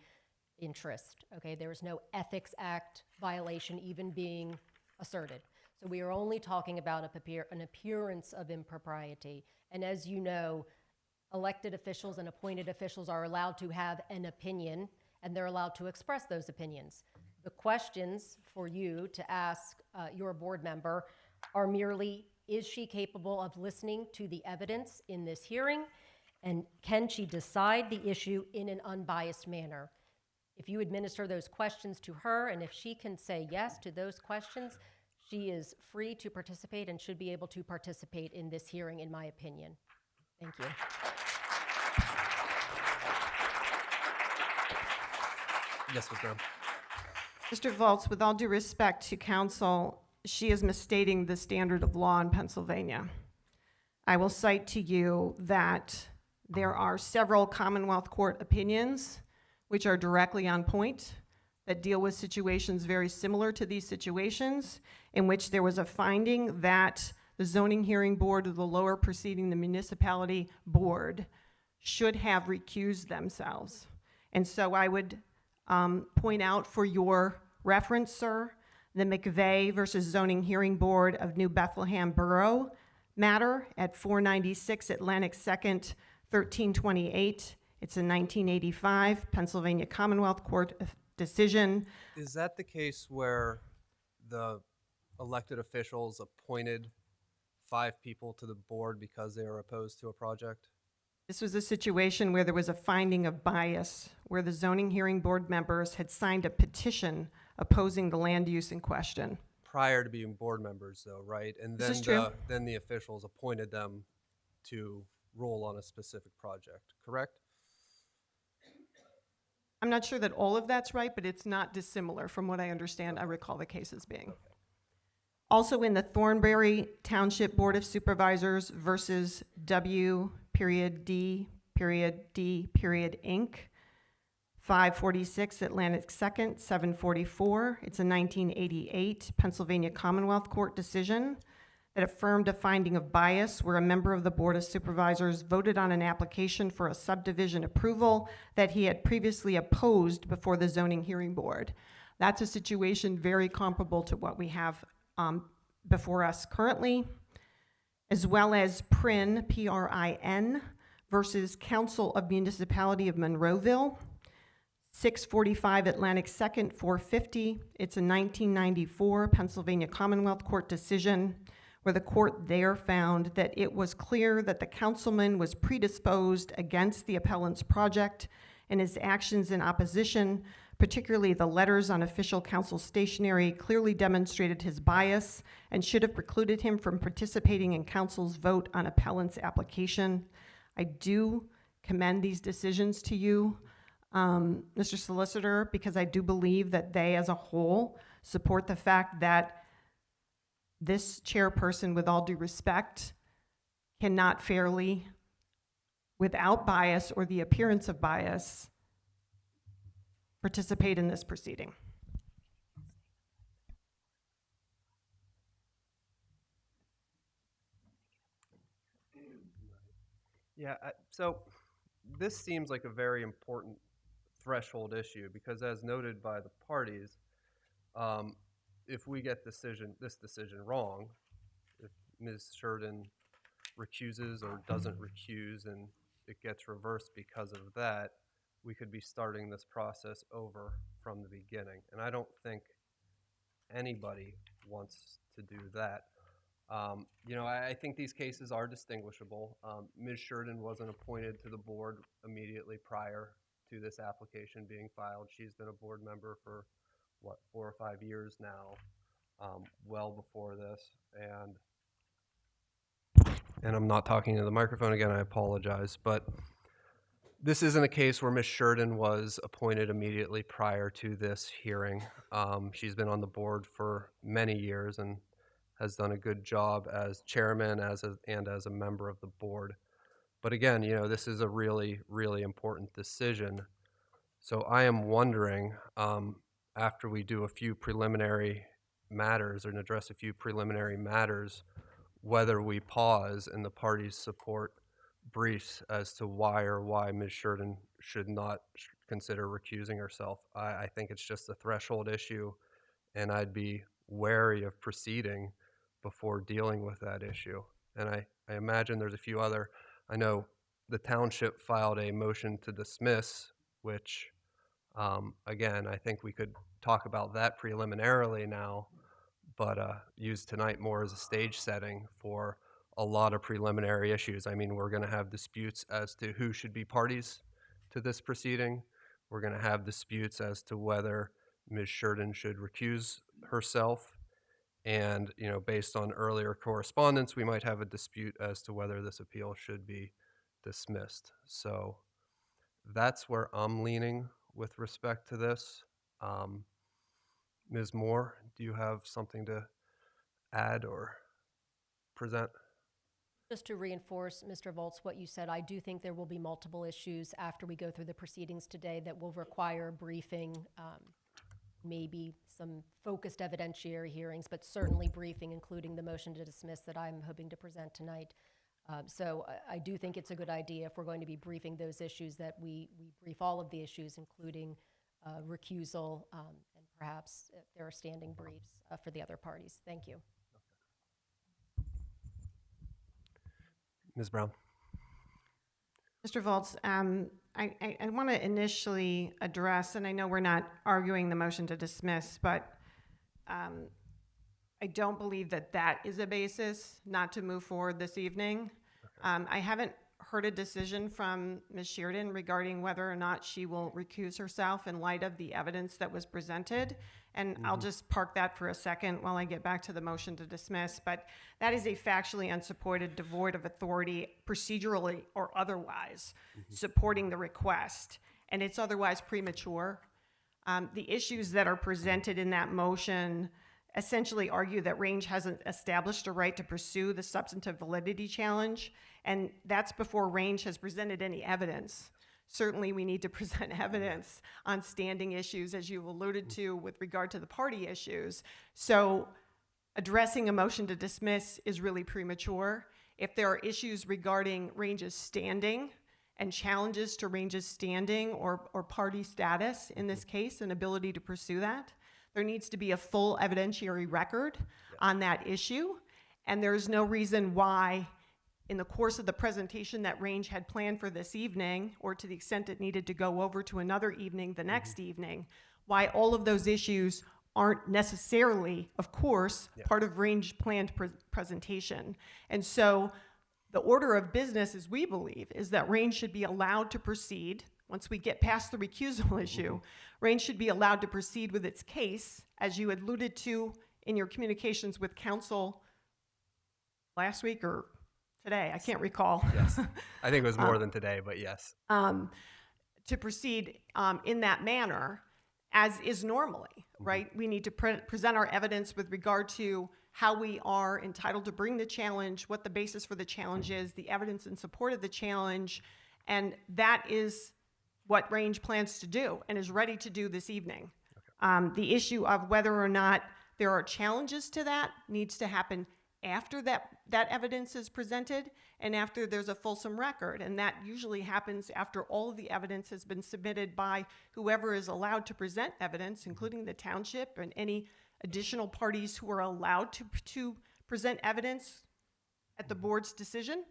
interest, okay? There is no Ethics Act violation even being asserted. So we are only talking about an appearance of impropriety. And as you know, elected officials and appointed officials are allowed to have an opinion, and they're allowed to express those opinions. The questions for you to ask your board member are merely, is she capable of listening to the evidence in this hearing, and can she decide the issue in an unbiased manner? If you administer those questions to her, and if she can say yes to those questions, she is free to participate and should be able to participate in this hearing, in my opinion. Thank you. Yes, Ms. Brown. Mr. Volz, with all due respect to counsel, she is misstating the standard of law in Pennsylvania. I will cite to you that there are several Commonwealth Court opinions which are directly on point that deal with situations very similar to these situations, in which there was a finding that the zoning hearing board or the lower proceeding, the municipality board, should have recused themselves. And so I would point out for your reference, sir, the McVeigh versus Zoning Hearing Board of New Bethlehem Borough matter at 496 Atlantic 2nd, 1328. It's a 1985 Pennsylvania Commonwealth Court decision. Is that the case where the elected officials appointed 5 people to the board because they were opposed to a project? This was a situation where there was a finding of bias, where the zoning hearing board members had signed a petition opposing the land use in question. Prior to being board members, though, right? And This then is true. then the officials appointed them to rule on a specific project, correct? I'm not sure that all of that's right, but it's not dissimilar from what I understand. I recall the cases being. Also in the Thornbury Township Board of Supervisors versus W.D. Inc., 546 Atlantic 2nd, 744. It's a 1988 Pennsylvania Commonwealth Court decision that affirmed a finding of bias where a member of the Board of Supervisors voted on an application for a subdivision approval that he had previously opposed before the Zoning Hearing Board. That's a situation very comparable to what we have before us currently, as well as PRIN, P-R-I-N, versus Council of Municipality of Monroeville, 645 Atlantic 2nd, 450. It's a 1994 Pennsylvania Commonwealth Court decision where the court there found that it was clear that the councilman was predisposed against the appellant's project, and his actions in opposition, particularly the letters on official council stationery, clearly demonstrated his bias and should have precluded him from participating in council's vote on appellant's application. I do commend these decisions to you, Mr. Solicitor, because I do believe that they as a whole support the fact that this chairperson, with all due respect, cannot fairly, without bias or the appearance of bias, participate in this proceeding. Yeah, so this seems like a very important threshold issue because, as noted by the parties, if we get this decision wrong, if Ms. Sheridan recuses or doesn't recuse and it gets reversed because of that, we could be starting this process over from the beginning. And I don't think anybody wants to do that. I think these cases are distinguishable. Ms. Sheridan wasn't appointed to the board immediately prior to this application being filed. She's been a board member for, 4 or 5 years now, well before this. And I'm not talking to the microphone again, I apologize. But this isn't a case where Ms. Sheridan was appointed immediately prior to this hearing. She's been on the board for many years and has done a good job as chairman and as a member of the board. But again, this is a really, really important decision. So I am wondering, after we do a few preliminary matters and address a few preliminary matters, whether we pause and the parties support briefs as to why Ms. Sheridan should not consider recusing herself. I think it's just a threshold issue, and I'd be wary of proceeding before dealing with that issue. And I imagine there's a few other, I know the township filed a motion to dismiss, which, again, I think we could talk about that preliminarily now, but use tonight more as a stage setting for a lot of preliminary issues. I mean, we're going to have disputes as to who should be parties to this proceeding. We're going to have disputes as to whether Ms. Sheridan should recuse herself. And, based on earlier correspondence, we might have a dispute as to whether this appeal should be dismissed. So that's where I'm leaning with respect to this. Ms. Moore, do you have something to add or present? Just to reinforce, Mr. Volz, what you said, I do think there will be multiple issues after we go through the proceedings today that will require briefing maybe some focused evidentiary hearings, but certainly briefing, including the motion to dismiss that I'm hoping to present tonight. So I do think it's a good idea, if we're going to be briefing those issues, that we brief all of the issues, including recusal, and perhaps if there are standing briefs for the other parties. Thank you. Ms. Brown? Mr. Volz, I want to initially address, and I know we're not arguing the motion to dismiss, but I don't believe that that is a basis not to move forward this evening. I haven't heard a decision from Ms. Sheridan regarding whether or not she will recuse herself in light of the evidence that was presented. And I'll just park that for a second while I get back to the motion to dismiss. But that is a factually unsupported, devoid of authority, procedurally or otherwise, supporting the request. And it's otherwise premature. The issues that are presented in that motion essentially argue that Range hasn't established a right to pursue the substantive validity challenge, and that's before Range has presented any evidence. Certainly, we need to present evidence on standing issues, as you've alluded to, with regard to the party issues. So addressing a motion to dismiss is really premature. If there are issues regarding Range's standing and challenges to Range's standing or party status in this case and ability to pursue that, there needs to be a full evidentiary record on that issue. And there's no reason why, in the course of the presentation that Range had planned for this evening, or to the extent it needed to go over to another evening the next evening, why all of those issues aren't necessarily, of course, part of Range planned presentation. And so the order of business, as we believe, is that Range should be allowed to proceed. Once we get past the recusal issue, Range should be allowed to proceed with its case, as you alluded to in your communications with counsel last week or today. I can't recall. Yes. I think it was more than today, but yes. To proceed in that manner, as is normally, right? We need to present our evidence with regard to how we are entitled to bring the challenge, what the basis for the challenge is, the evidence in support of the challenge, and that is what Range plans to do and is ready to do this evening. The issue of whether or not there are challenges to that needs to happen after that evidence is presented and after there's a fulsome record. And that usually happens after all of the evidence has been submitted by whoever is allowed to present evidence, including the township and any additional parties who are allowed to present evidence at the board's decision.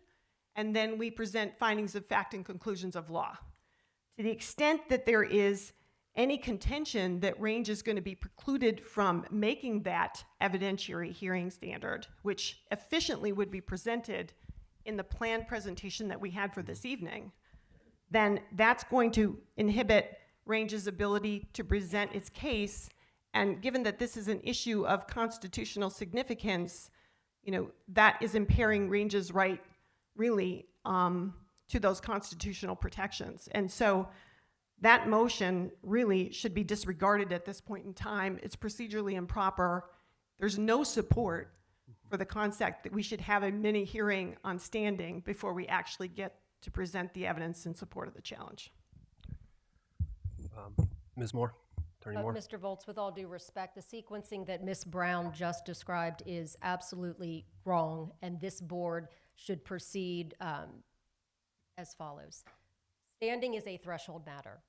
And then we present findings of fact and conclusions of law. To the extent that there is any contention that Range is going to be precluded from making that evidentiary hearing standard, which efficiently would be presented in the planned presentation that we had for this evening, then that's going to inhibit Range's ability to present its case. And given that this is an issue of constitutional significance, that is impairing Range's right, really, to those constitutional protections. And so that motion really should be disregarded at this point in time. It's procedurally improper. There's no support for the concept that we should have a mini hearing on standing before we actually get to present the evidence in support of the challenge. Ms. Moore? Attorney Moore? Mr. Volz, with all due respect, the sequencing that Ms. Brown just described is absolutely wrong, and this board should proceed as follows. Standing is a threshold matter.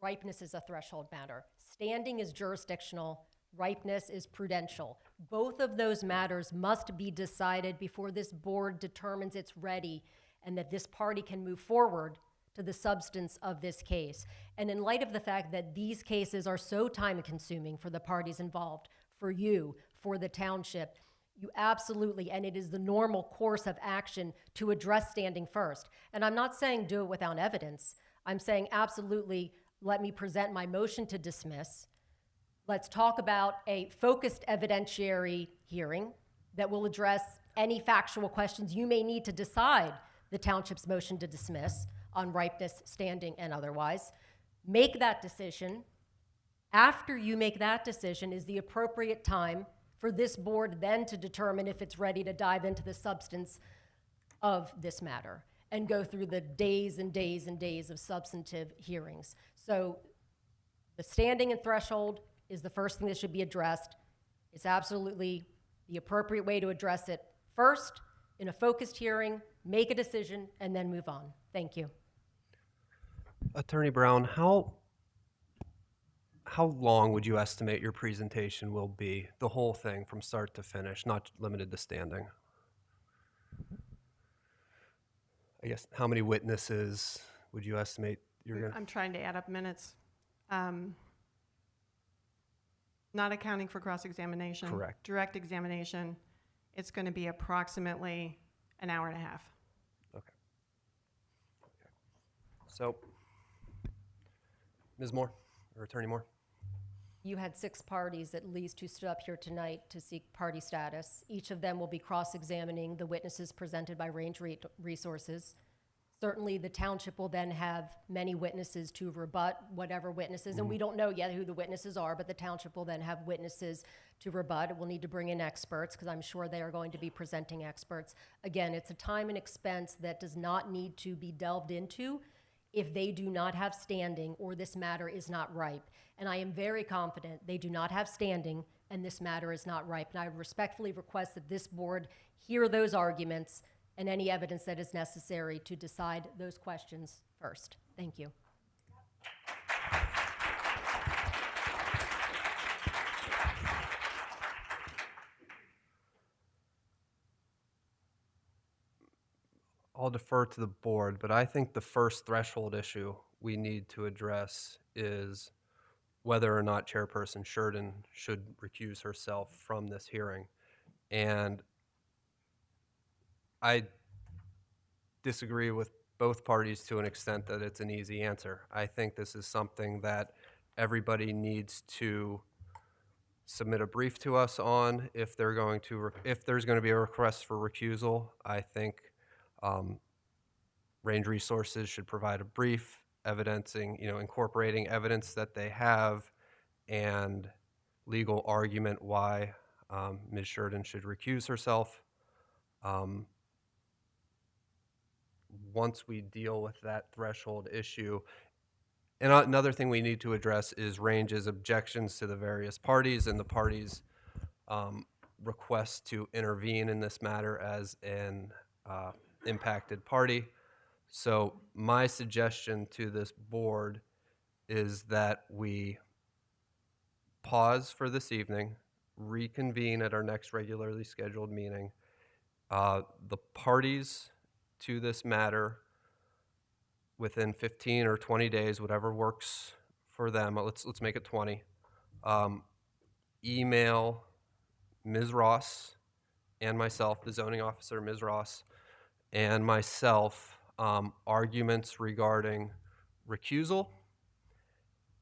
Ripeness is a threshold matter. Standing is jurisdictional. Ripeness is prudential. Both of those matters must be decided before this board determines it's ready and that this party can move forward to the substance of this case. And in light of the fact that these cases are so time-consuming for the parties involved, for you, for the township, you absolutely, and it is the normal course of action to address standing first. And I'm not saying do it without evidence. I'm saying absolutely let me present my motion to dismiss. Let's talk about a focused evidentiary hearing that will address any factual questions you may need to decide the township's motion to dismiss on ripeness, standing, and otherwise. Make that decision. After you make that decision is the appropriate time for this board then to determine if it's ready to dive into the substance of this matter and go through the days and days and days of substantive hearings. So the standing and threshold is the first thing that should be addressed. It's absolutely the appropriate way to address it first, in a focused hearing, make a decision, and then move on. Thank you. Attorney Brown, how long would you estimate your presentation will be, the whole thing from start to finish, not limited to standing? I guess, how many witnesses would you estimate you're going to? I'm trying to add up minutes. Not accounting for cross-examination. Correct. Direct examination, it's going to be approximately an hour and a half. Okay. So, Ms. Moore, or Attorney Moore? You had 6 parties at least who stood up here tonight to seek party status. Each of them will be cross-examining the witnesses presented by Range Resources. Certainly, the township will then have many witnesses to rebut whatever witnesses, and we don't know yet who the witnesses are, but the township will then have witnesses to rebut. We'll need to bring in experts, because I'm sure they are going to be presenting experts. Again, it's a time and expense that does not need to be delved into if they do not have standing or this matter is not ripe. And I am very confident they do not have standing and this matter is not ripe. And I respectfully request that this board hear those arguments and any evidence that is necessary to decide those questions first. Thank you. I'll defer to the board, but I think the first threshold issue we need to address is whether or not Chairperson Sheridan should recuse herself from this hearing. And I disagree with both parties to an extent that it's an easy answer. I think this is something that everybody needs to submit a brief to us on if they're going to, if there's going to be a request for recusal. I think Range Resources should provide a brief evidencing, incorporating evidence that they have and legal argument why Ms. Sheridan should recuse herself. Once we deal with that threshold issue, and another thing we need to address is Range's objections to the various parties and the parties' request to intervene in this matter as an impacted party. So my suggestion to this board is that we pause for this evening, reconvene at our next regularly scheduled meeting. The parties to this matter within 15 or 20 days, whatever works for them, let's make it 20, email Ms. Ross and myself, the zoning officer, Ms. Ross, and myself, arguments regarding recusal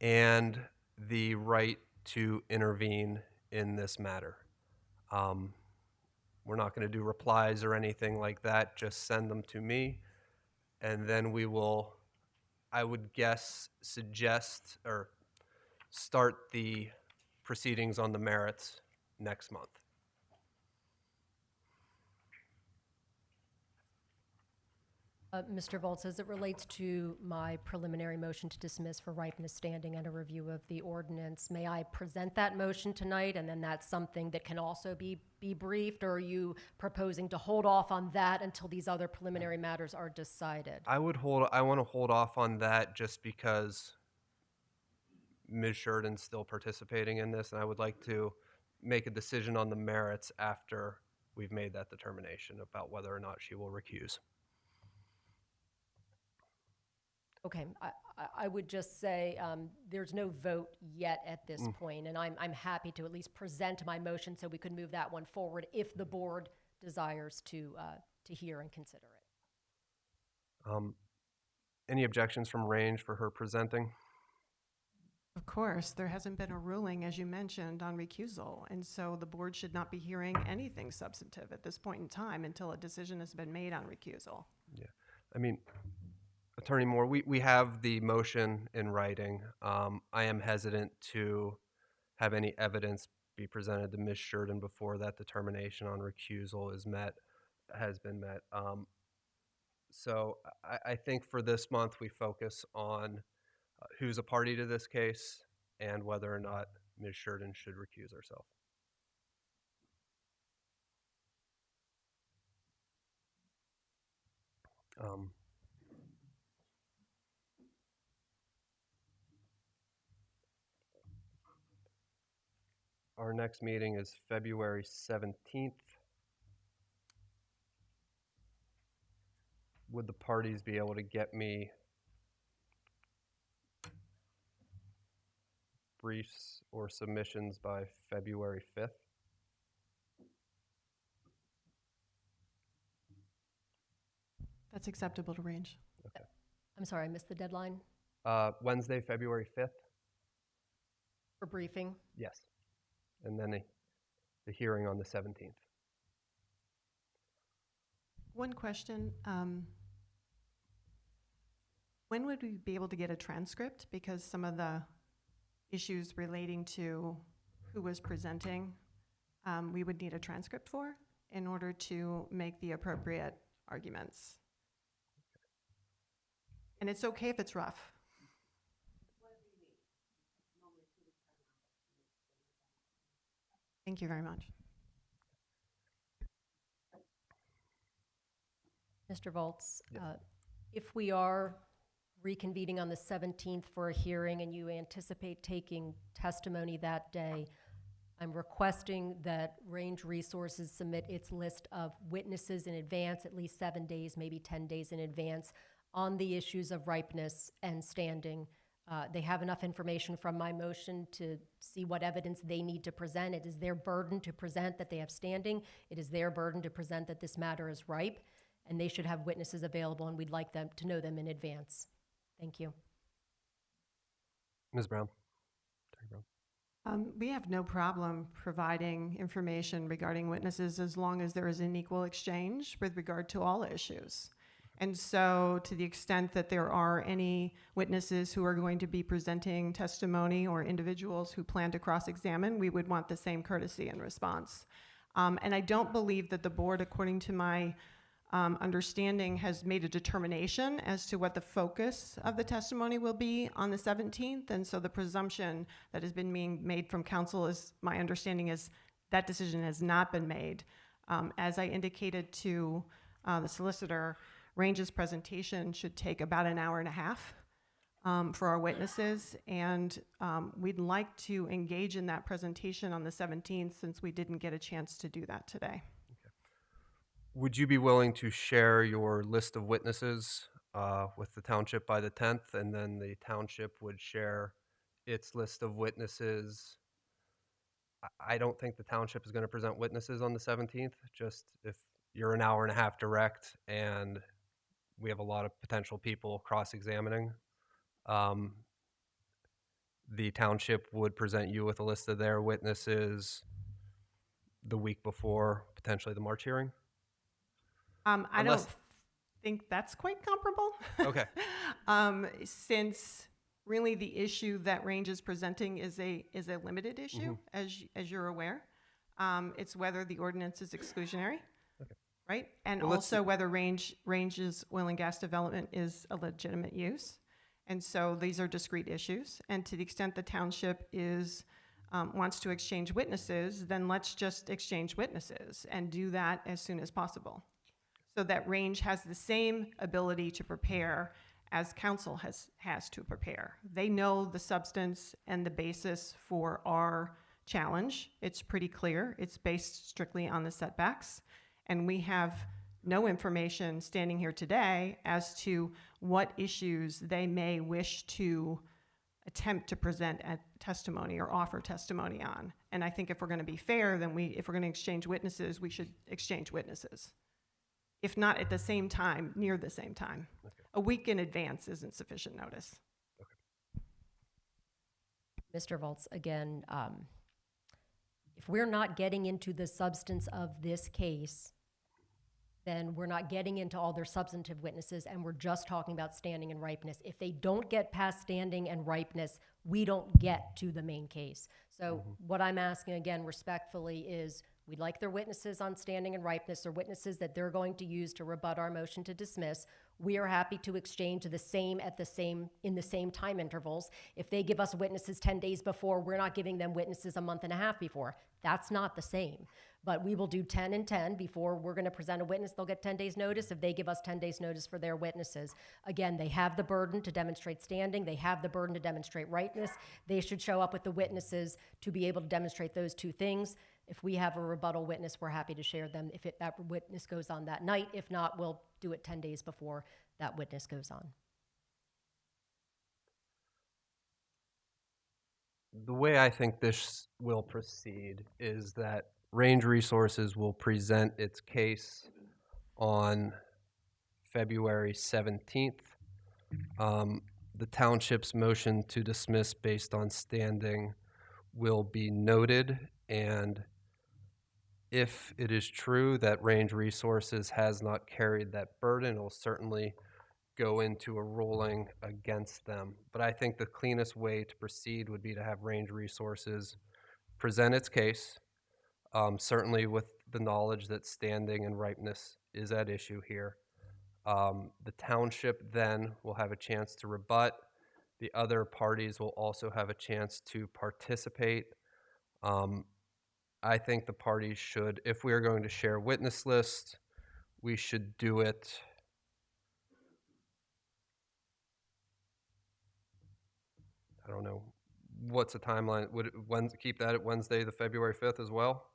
and the right to intervene in this matter. We're not going to do replies or anything like that, just send them to me, and then we will, I would guess, suggest or start the proceedings on the merits next month. Mr. Volz, as it relates to my preliminary motion to dismiss for ripeness standing and a review of the ordinance, may I present that motion tonight, and then that's something that can also be briefed, or are you proposing to hold off on that until these other preliminary matters are decided? I want to hold off on that just because Ms. Sheridan's still participating in this, and I would like to make a decision on the merits after we've made that determination about whether or not she will recuse. Okay, I would just say there's no vote yet at this point, and I'm happy to at least present my motion so we could move that one forward if the board desires to hear and consider it. Any objections from Range for her presenting? Of course, there hasn't been a ruling, as you mentioned, on recusal, and so the board should not be hearing anything substantive at this point in time until a decision has been made on recusal. Yeah, I mean, Attorney Moore, we have the motion in writing. I am hesitant to have any evidence be presented to Ms. Sheridan before that determination on recusal has been met. So I think for this month we focus on who's a party to this case and whether or not Ms. Sheridan should recuse herself. Um, Our next meeting is February 17th. Would the parties be able to get me briefs or submissions by February 5th? That's acceptable to range. I'm sorry, I missed the deadline Wednesday, February 5th? for briefing. Yes. And then the hearing on the 17th. One question, when would we be able to get a transcript? Because some of the issues relating to who was presenting, we would need a transcript for in order to make the appropriate arguments. And it's okay if it's rough. Thank you very much. Mr. Volz, Yes. if we are reconvening on the 17th for a hearing and you anticipate taking testimony that day, I'm requesting that Range Resources submit its list of witnesses in advance, at least 7 days, maybe 10 days in advance, on the issues of ripeness and standing. They have enough information from my motion to see what evidence they need to present. It is their burden to present that they have standing. It is their burden to present that this matter is ripe, and they should have witnesses available, and we'd like them to know them in advance. Thank you. Ms. Brown? Attorney Brown? We have no problem providing information regarding witnesses as long as there is an equal exchange with regard to all issues. And so to the extent that there are any witnesses who are going to be presenting testimony or individuals who plan to cross-examine, we would want the same courtesy in response. And I don't believe that the board, according to my understanding, has made a determination as to what the focus of the testimony will be on the 17th. And so the presumption that has been being made from counsel is, my understanding is that decision has not been made. As I indicated to the solicitor, Range's presentation should take about an hour and a half for our witnesses. And we'd like to engage in that presentation on the 17th since we didn't get a chance to do that today. Would you be willing to share your list of witnesses with the township by the 10th, and then the township would share its list of witnesses? I don't think the township is going to present witnesses on the 17th, just if you're an hour and a half direct and we have a lot of potential people cross-examining. The township would present you with a list of their witnesses the week before potentially the March hearing? I Unless- don't think that's quite comparable. Okay. Since really the issue that Range is presenting is a limited issue, as you're aware. It's whether the ordinance is exclusionary, right? And Well, let's also whether Range's oil and gas development is a legitimate use. And so these are discrete issues. And to the extent the township wants to exchange witnesses, then let's just exchange witnesses and do that as soon as possible, so that Range has the same ability to prepare as council has to prepare. They know the substance and the basis for our challenge. It's pretty clear. It's based strictly on the setbacks. And we have no information standing here today as to what issues they may wish to attempt to present a testimony or offer testimony on. And I think if we're going to be fair, then if we're going to exchange witnesses, we should exchange witnesses. If not at the same time, near the same time. Okay. A week in advance isn't sufficient notice. Mr. Volz, again, if we're not getting into the substance of this case, then we're not getting into all their substantive witnesses, and we're just talking about standing and ripeness. If they don't get past standing and ripeness, we don't get to the main case. So what I'm asking, again, respectfully, is We'd like their witnesses on standing and ripeness, or witnesses that they're going to use to rebut our motion to dismiss. We are happy to exchange in the same time intervals. If they give us witnesses 10 days before, we're not giving them witnesses a month and a half before. That's not the same. But we will do 10 and 10 before we're going to present a witness. They'll get 10 days notice if they give us 10 days notice for their witnesses. Again, they have the burden to demonstrate standing. They have the burden to demonstrate rightness. They should show up with the witnesses to be able to demonstrate those two things. If we have a rebuttal witness, we're happy to share them if that witness goes on that night. If not, we'll do it 10 days before that witness goes on. The way I think this will proceed is that Range Resources will present its case on February 17th. The township's motion to dismiss based on standing will be noted, and if it is true that Range Resources has not carried that burden, it will certainly go into a ruling against them. But I think the cleanest way to proceed would be to have Range Resources present its case, certainly with the knowledge that standing and ripeness is at issue here. The township then will have a chance to rebut. The other parties will also have a chance to participate. I think the parties should, if we are going to share witness lists, we should do it I don't know, what's the timeline? Would it keep that at Wednesday, the February 5th as well?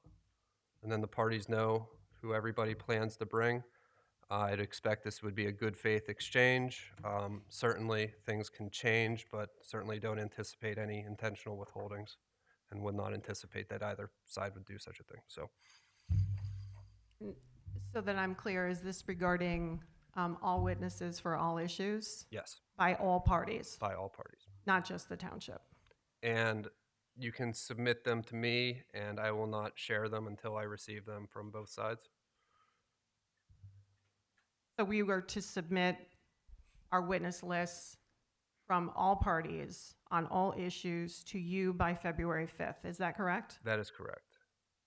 And then the parties know who everybody plans to bring. I'd expect this would be a good faith exchange. Certainly things can change, but certainly don't anticipate any intentional withholdings and would not anticipate that either side would do such a thing. So that I'm clear, is this regarding all witnesses for all issues? Yes, By all parties, by all parties. not just the township? And you can submit them to me, and I will not share them until I receive them from both sides. So we were to submit our witness lists from all parties on all issues to you by February 5th. Is that correct? That is correct.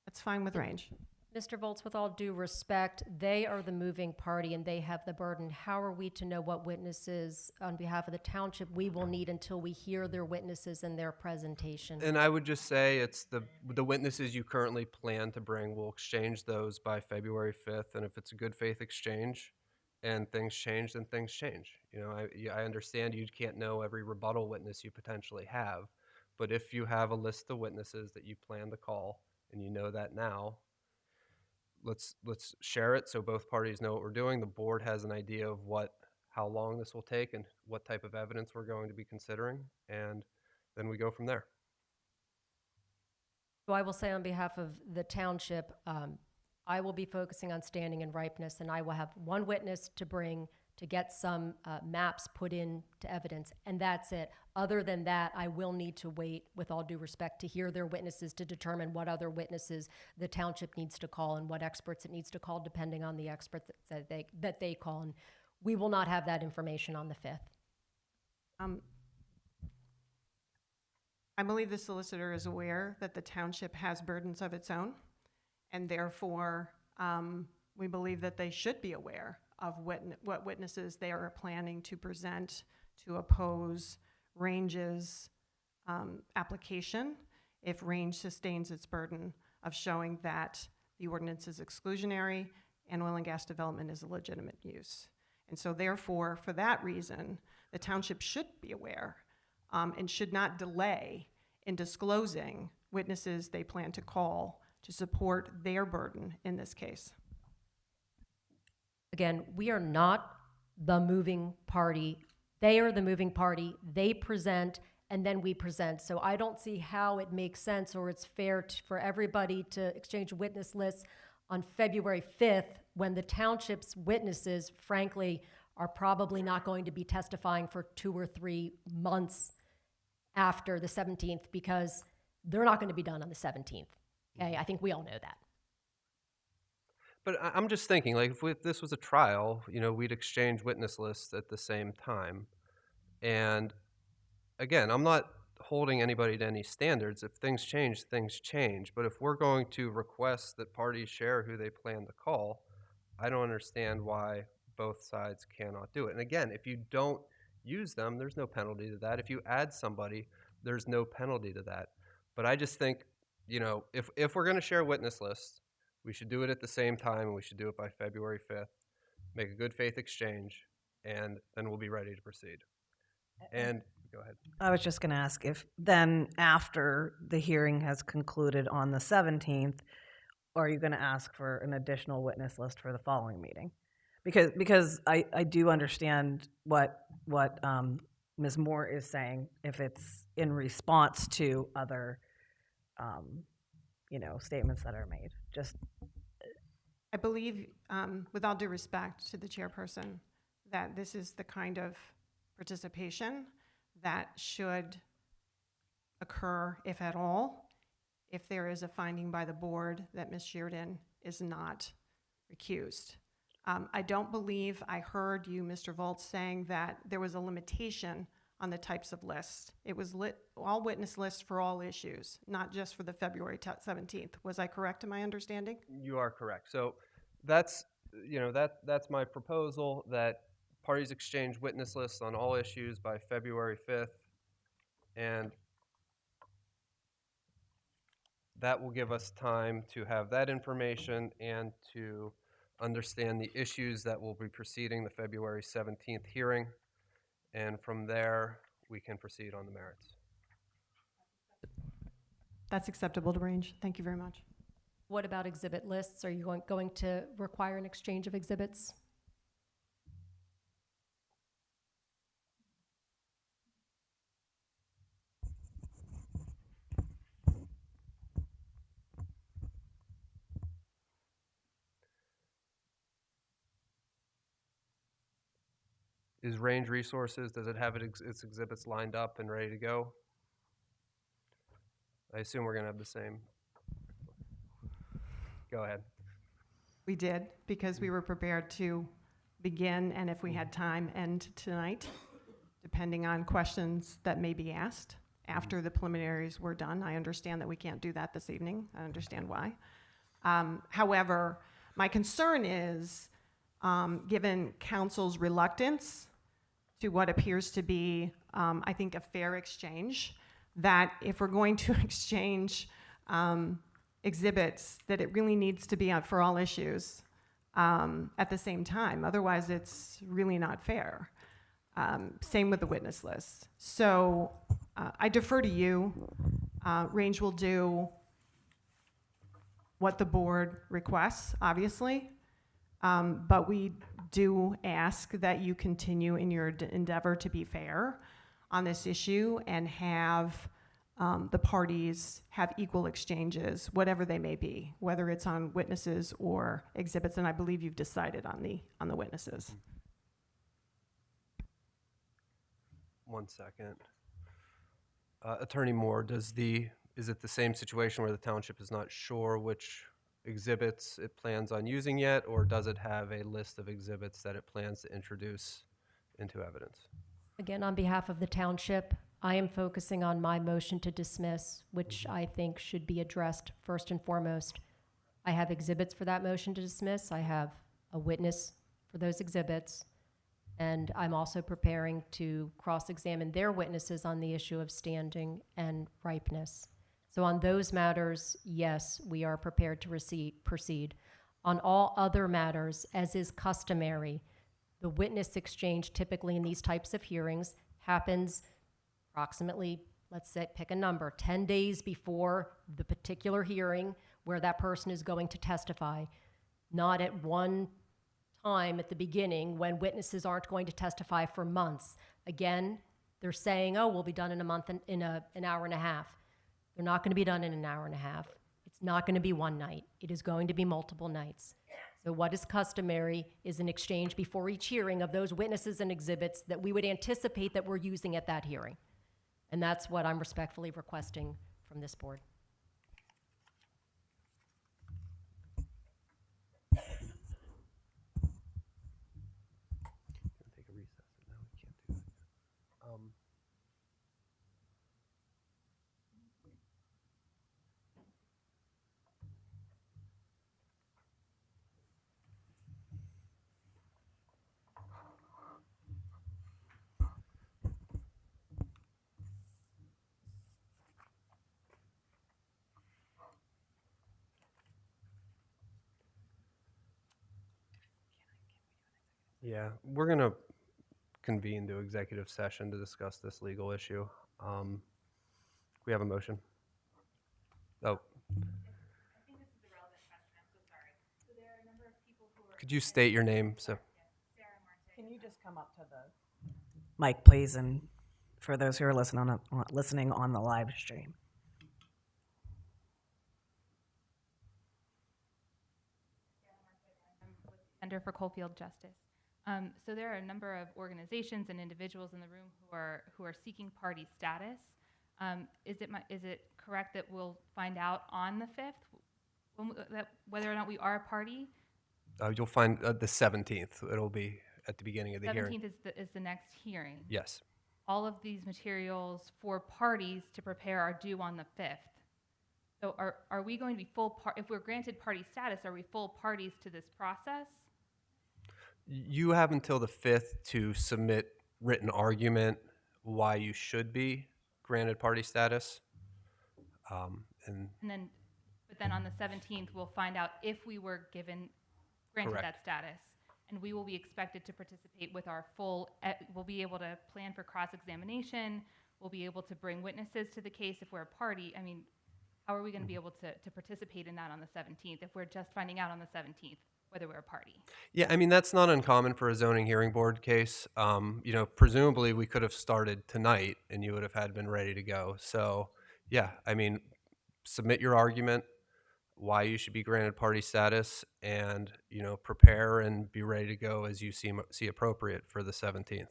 That's fine with Range. Mr. Volz, with all due respect, they are the moving party and they have the burden. How are we to know what witnesses on behalf of the township we will need until we hear their witnesses and their presentation? And I would just say it's the witnesses you currently plan to bring. We'll exchange those by February 5th, and if it's a good faith exchange and things change, then things change. You know, I understand you can't know every rebuttal witness you potentially have, but if you have a list of witnesses that you plan to call and you know that now, let's share it so both parties know what we're doing. The board has an idea of how long this will take and what type of evidence we're going to be considering, and then we go from there. So I will say on behalf of the township, I will be focusing on standing and ripeness, and I will have one witness to bring to get some maps put into evidence, and that's it. Other than that, I will need to wait, with all due respect, to hear their witnesses to determine what other witnesses the township needs to call and what experts it needs to call, depending on the experts that they call. And we will not have that information on the 5th. I believe the solicitor is aware that the township has burdens of its own, and therefore we believe that they should be aware of what witnesses they are planning to present to oppose Range's application if Range sustains its burden of showing that the ordinance is exclusionary and oil and gas development is a legitimate use. And so therefore, for that reason, the township should be aware and should not delay in disclosing witnesses they plan to call to support their burden in this case. Again, we are not the moving party. They are the moving party. They present, and then we present. So I don't see how it makes sense or it's fair for everybody to exchange witness lists on February 5th when the township's witnesses, frankly, are probably not going to be testifying for 2 or 3 months after the 17th, because they're not going to be done on the 17th. Okay, I think we all know that. But I'm just thinking, like, if this was a trial, you know, we'd exchange witness lists at the same time. And again, I'm not holding anybody to any standards. If things change, things change. But if we're going to request that parties share who they plan to call, I don't understand why both sides cannot do it. And again, if you don't use them, there's no penalty to that. If you add somebody, there's no penalty to that. But I just think, you know, if we're going to share witness lists, we should do it at the same time, and we should do it by February 5th. Make a good faith exchange, and then we'll be ready to proceed. And go ahead. I was just going to ask if then after the hearing has concluded on the 17th, are you going to ask for an additional witness list for the following meeting? Because I do understand what Ms. Moore is saying if it's in response to other, statements that are made. Just I believe, with all due respect to the chairperson, that this is the kind of participation that should occur, if at all, if there is a finding by the board that Ms. Sheridan is not recused. I don't believe I heard you, Mr. Volz, saying that there was a limitation on the types of lists. It was all witness lists for all issues, not just for the February 17th. Was I correct in my understanding? You are correct. So that's my proposal, that parties exchange witness lists on all issues by February 5th, and that will give us time to have that information and to understand the issues that will be preceding the February 17th hearing, and from there we can proceed on the merits. That's acceptable to range. Thank you very much. What about exhibit lists? Are you going to require an exchange of exhibits? Is Range Resources, does it have its exhibits lined up and ready to go? I assume we're going to have the same. Go ahead. We did, because we were prepared to begin, and if we had time, end tonight, depending on questions that may be asked after the preliminaries were done. I understand that we can't do that this evening. I understand why. However, my concern is, given council's reluctance to what appears to be, I think, a fair exchange, that if we're going to exchange exhibits, that it really needs to be for all issues at the same time. Otherwise, it's really not fair. Same with the witness list. So I defer to you. Range will do what the board requests, obviously. But we do ask that you continue in your endeavor to be fair on this issue and have the parties have equal exchanges, whatever they may be, whether it's on witnesses or exhibits. And I believe you've decided on the witnesses. 1 second. Attorney Moore, is it the same situation where the township is not sure which exhibits it plans on using yet, or does it have a list of exhibits that it plans to introduce into evidence? Again, on behalf of the township, I am focusing on my motion to dismiss, which I think should be addressed first and foremost. I have exhibits for that motion to dismiss. I have a witness for those exhibits. And I'm also preparing to cross-examine their witnesses on the issue of standing and ripeness. So on those matters, yes, we are prepared to proceed. On all other matters, as is customary, the witness exchange typically in these types of hearings happens approximately, let's say, pick a number, 10 days before the particular hearing where that person is going to testify, not at one time at the beginning when witnesses aren't going to testify for months. Again, they're saying, oh, we'll be done in a month, in an hour and a half. They're not going to be done in an hour and a half. It's not going to be one night. It is going to be multiple nights. So what is customary is an exchange before each hearing of those witnesses and exhibits that we would anticipate that we're using at that hearing. And that's what I'm respectfully requesting from this board. Take a recess. No, we can't do that. Yeah, we're going to convene to executive session to discuss this legal issue. We have a motion. Oh. Could you state your name? So. Can you just come up to the mic, please, and for those who are listening on the live stream? Center for Coalfield Justice. So there are a number of organizations and individuals in the room who are seeking party status. Is it correct that we'll find out on the 5th whether or not we are a party? You'll find the 17th. It'll be at the beginning of the hearing. 17th is the next hearing. Yes. All of these materials for parties to prepare are due on the 5th. So are we going to be if we're granted party status, are we full parties to this process? You have until the 5th to submit written argument why you should be granted party status. But then on the 17th, we'll find out if we were granted Correct. that status. And we will be expected to participate with our we'll be able to plan for cross-examination. We'll be able to bring witnesses to the case if we're a party. I mean, how are we going to be able to participate in that on the 17th if we're just finding out on the 17th whether we're a party? Yeah, I mean, that's not uncommon for a zoning hearing board case. Presumably we could have started tonight and you would have been ready to go. So, yeah, I mean, submit your argument, why you should be granted party status, and, prepare and be ready to go as you see appropriate for the 17th.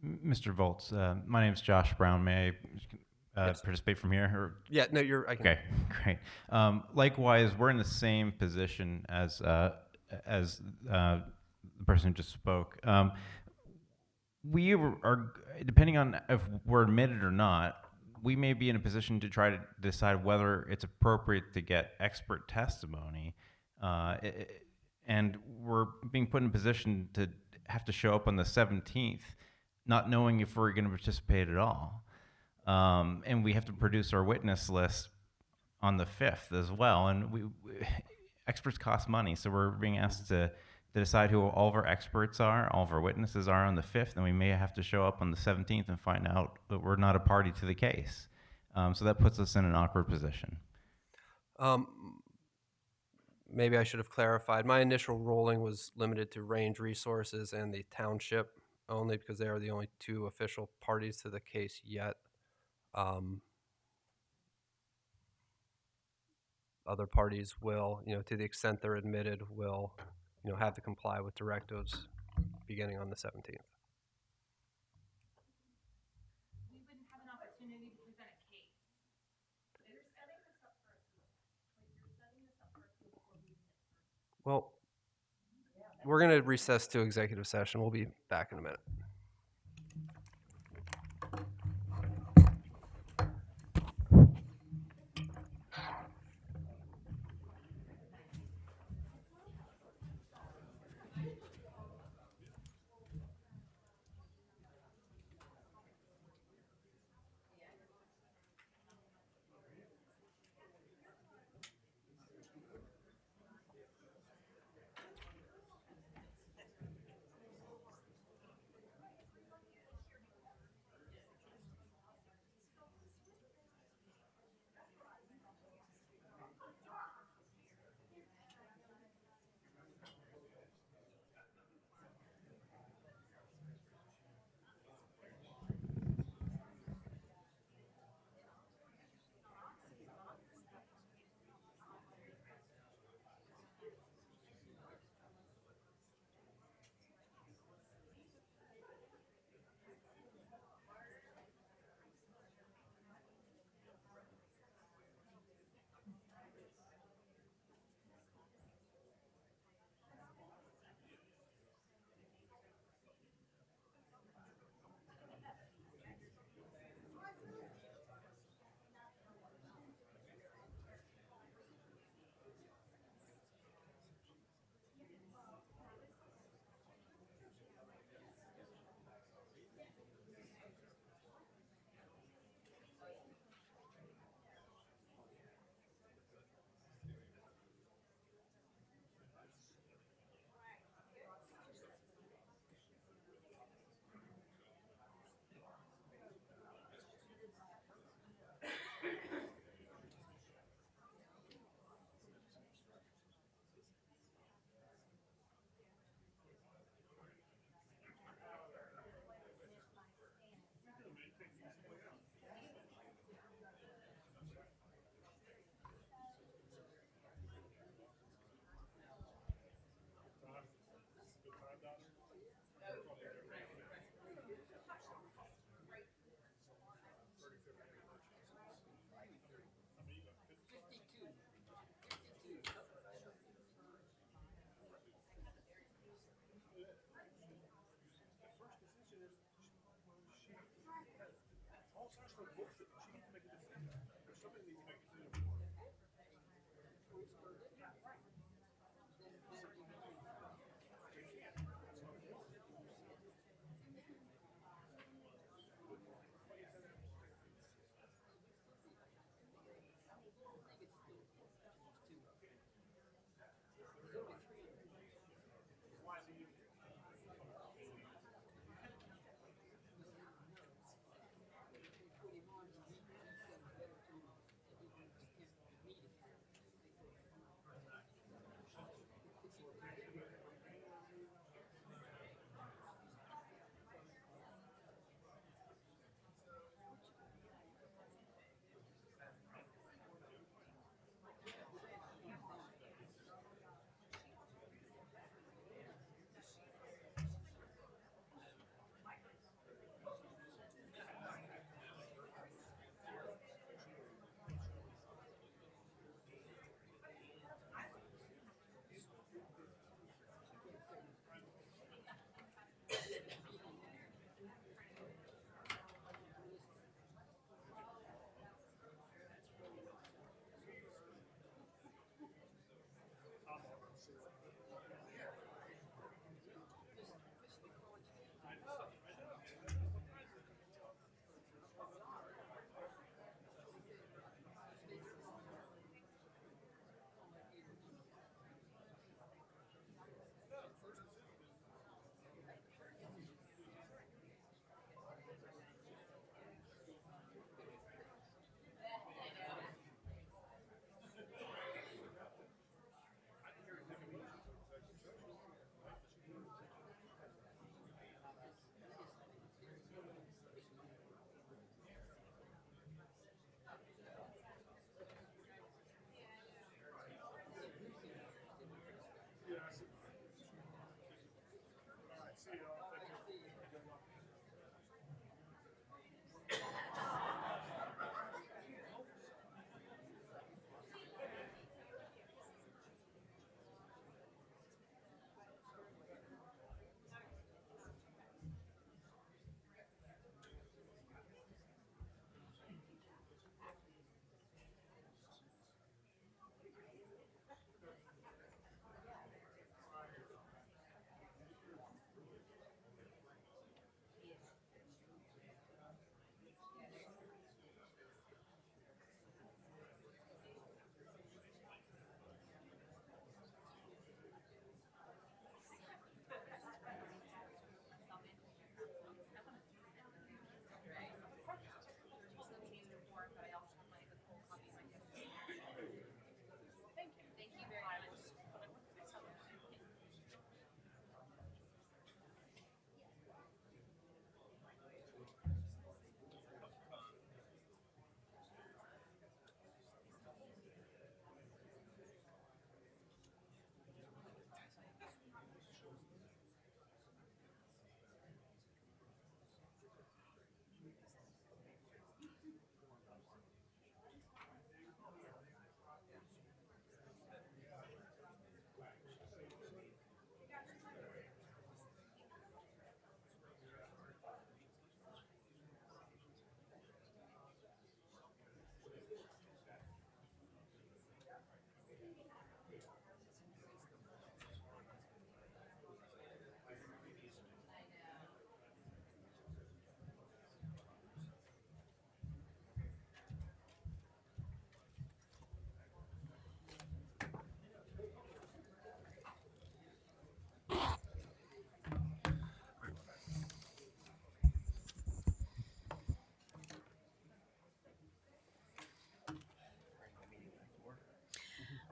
Mr. Volz, my name is Josh Brown. May I Yes. participate from here? Or? Yeah, no, I can. Okay, great. Likewise, we're in the same position as the person who just spoke. We are, depending on if we're admitted or not, we may be in a position to try to decide whether it's appropriate to get expert testimony. And we're being put in a position to have to show up on the 17th, not knowing if we're going to participate at all. And we have to produce our witness list on the 5th as well. And experts cost money, so we're being asked to decide who all of our experts are, all of our witnesses are on the 5th, and we may have to show up on the 17th and find out that we're not a party to the case. So that puts us in an awkward position. Maybe I should have clarified. My initial ruling was limited to Range Resources and the township only because they are the only two official parties to the case yet. Other parties will, to the extent they're admitted, will, have to comply with directives beginning on the 17th. We wouldn't have an opportunity to present a case. You're setting this up for Well, we're going to recess to executive session. We'll be back in a minute.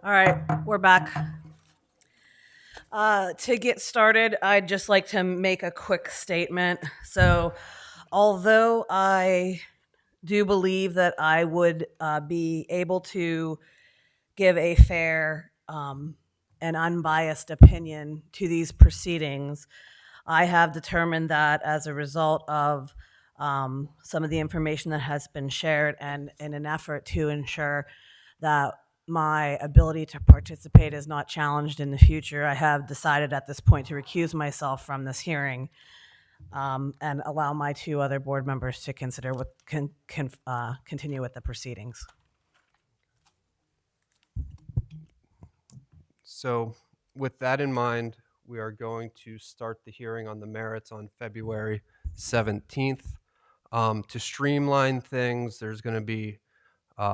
All right, we're back. To get started, I'd just like to make a quick statement. So, although I do believe that I would be able to give a fair and unbiased opinion to these proceedings, I have determined that as a result of some of the information that has been shared and in an effort to ensure that my ability to participate is not challenged in the future, I have decided at this point to recuse myself from this hearing and allow my two other board members to consider what continue with the proceedings. So with that in mind, we are going to start the hearing on the merits on February 17th. To streamline things, there's going to be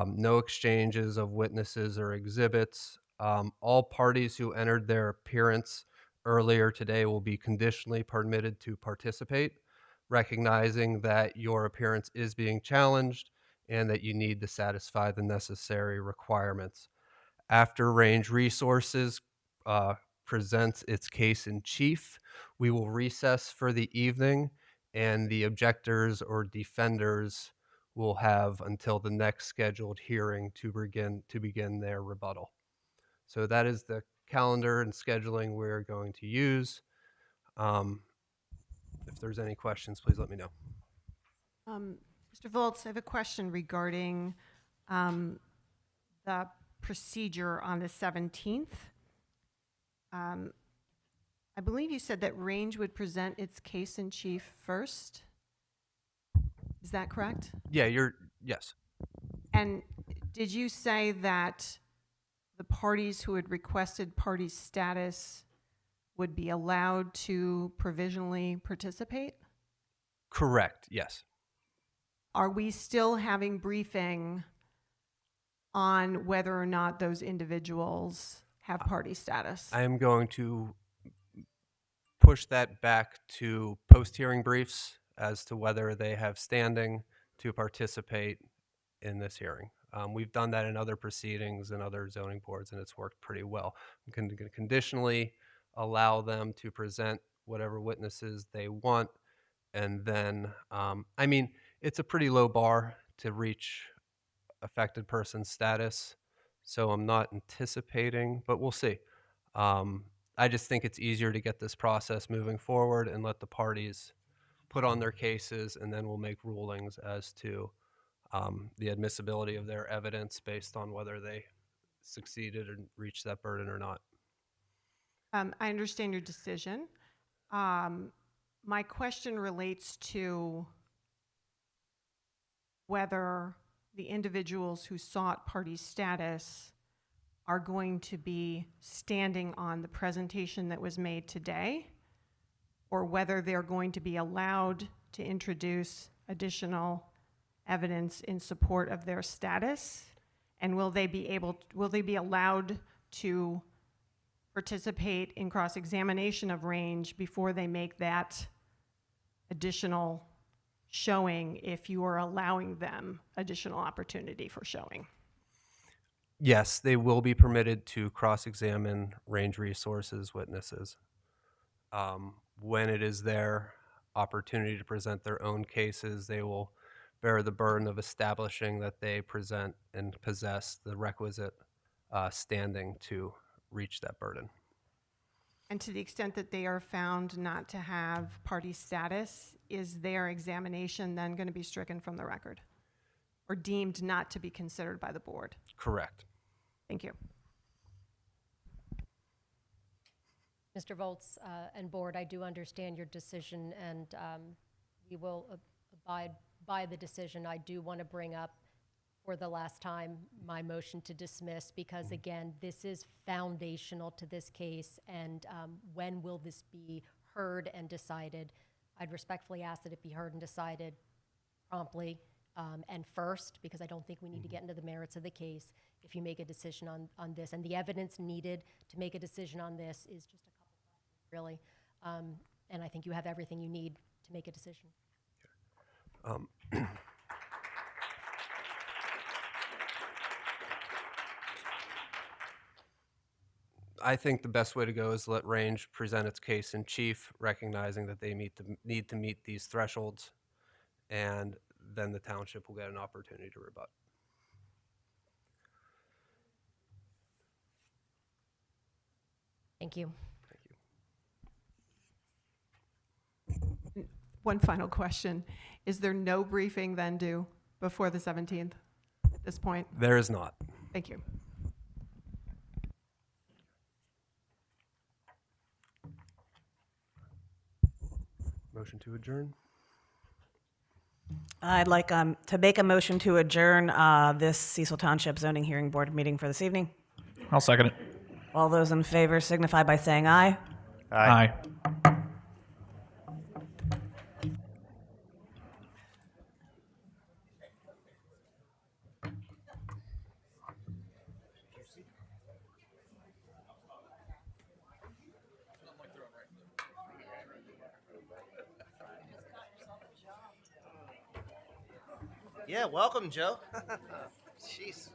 no exchanges of witnesses or exhibits. All parties who entered their appearance earlier today will be conditionally permitted to participate, recognizing that your appearance is being challenged and that you need to satisfy the necessary requirements. After Range Resources presents its case in chief, we will recess for the evening, and the objectors or defenders will have until the next scheduled hearing to begin their rebuttal. So that is the calendar and scheduling we're going to use. If there's any questions, please let me know. Mr. Volz, I have a question regarding the procedure on the 17th. I believe you said that Range would present its case in chief first. Is that correct? Yeah, yes. And did you say that the parties who had requested party status would be allowed to provisionally participate? Correct, yes. Are we still having briefing on whether or not those individuals have party status? I am going to push that back to post-hearing briefs as to whether they have standing to participate in this hearing. We've done that in other proceedings and other zoning boards, and it's worked pretty well. We can conditionally allow them to present whatever witnesses they want, and then, I mean, it's a pretty low bar to reach affected person status, so I'm not anticipating, but we'll see. I just think it's easier to get this process moving forward and let the parties put on their cases, and then we'll make rulings as to the admissibility of their evidence based on whether they succeeded and reached that burden or not. I understand your decision. My question relates to whether the individuals who sought party status are going to be standing on the presentation that was made today, or whether they're going to be allowed to introduce additional evidence in support of their status, and will they be allowed to participate in cross-examination of Range before they make that additional showing, if you are allowing them additional opportunity for showing? Yes, they will be permitted to cross-examine Range Resources witnesses. When it is their opportunity to present their own cases, they will bear the burden of establishing that they present and possess the requisite standing to reach that burden. And to the extent that they are found not to have party status, is their examination then going to be stricken from the record or deemed not to be considered by the board? Correct. Thank you. Mr. Volz and board, I do understand your decision, and we will abide by the decision. I do want to bring up for the last time my motion to dismiss, because again, this is foundational to this case, and when will this be heard and decided? I'd respectfully ask that it be heard and decided promptly and first, because I don't think we need to get into the merits of the case if you make a decision on this. And the evidence needed to make a decision on this is just a couple questions, really. And I think you have everything you need to make a decision. I think the best way to go is let Range present its case in chief, recognizing that they need to meet these thresholds, and then the township will get an opportunity to rebut. Thank you. Thank you. One final question. Is there no briefing then due before the 17th at this point? There is not. Thank you. Motion to adjourn? I'd like to make a motion to adjourn this Cecil Township Zoning Hearing Board meeting for this evening. I'll second it. All those in favor signify by saying aye. Aye. Yeah, welcome, Joe. Jeez.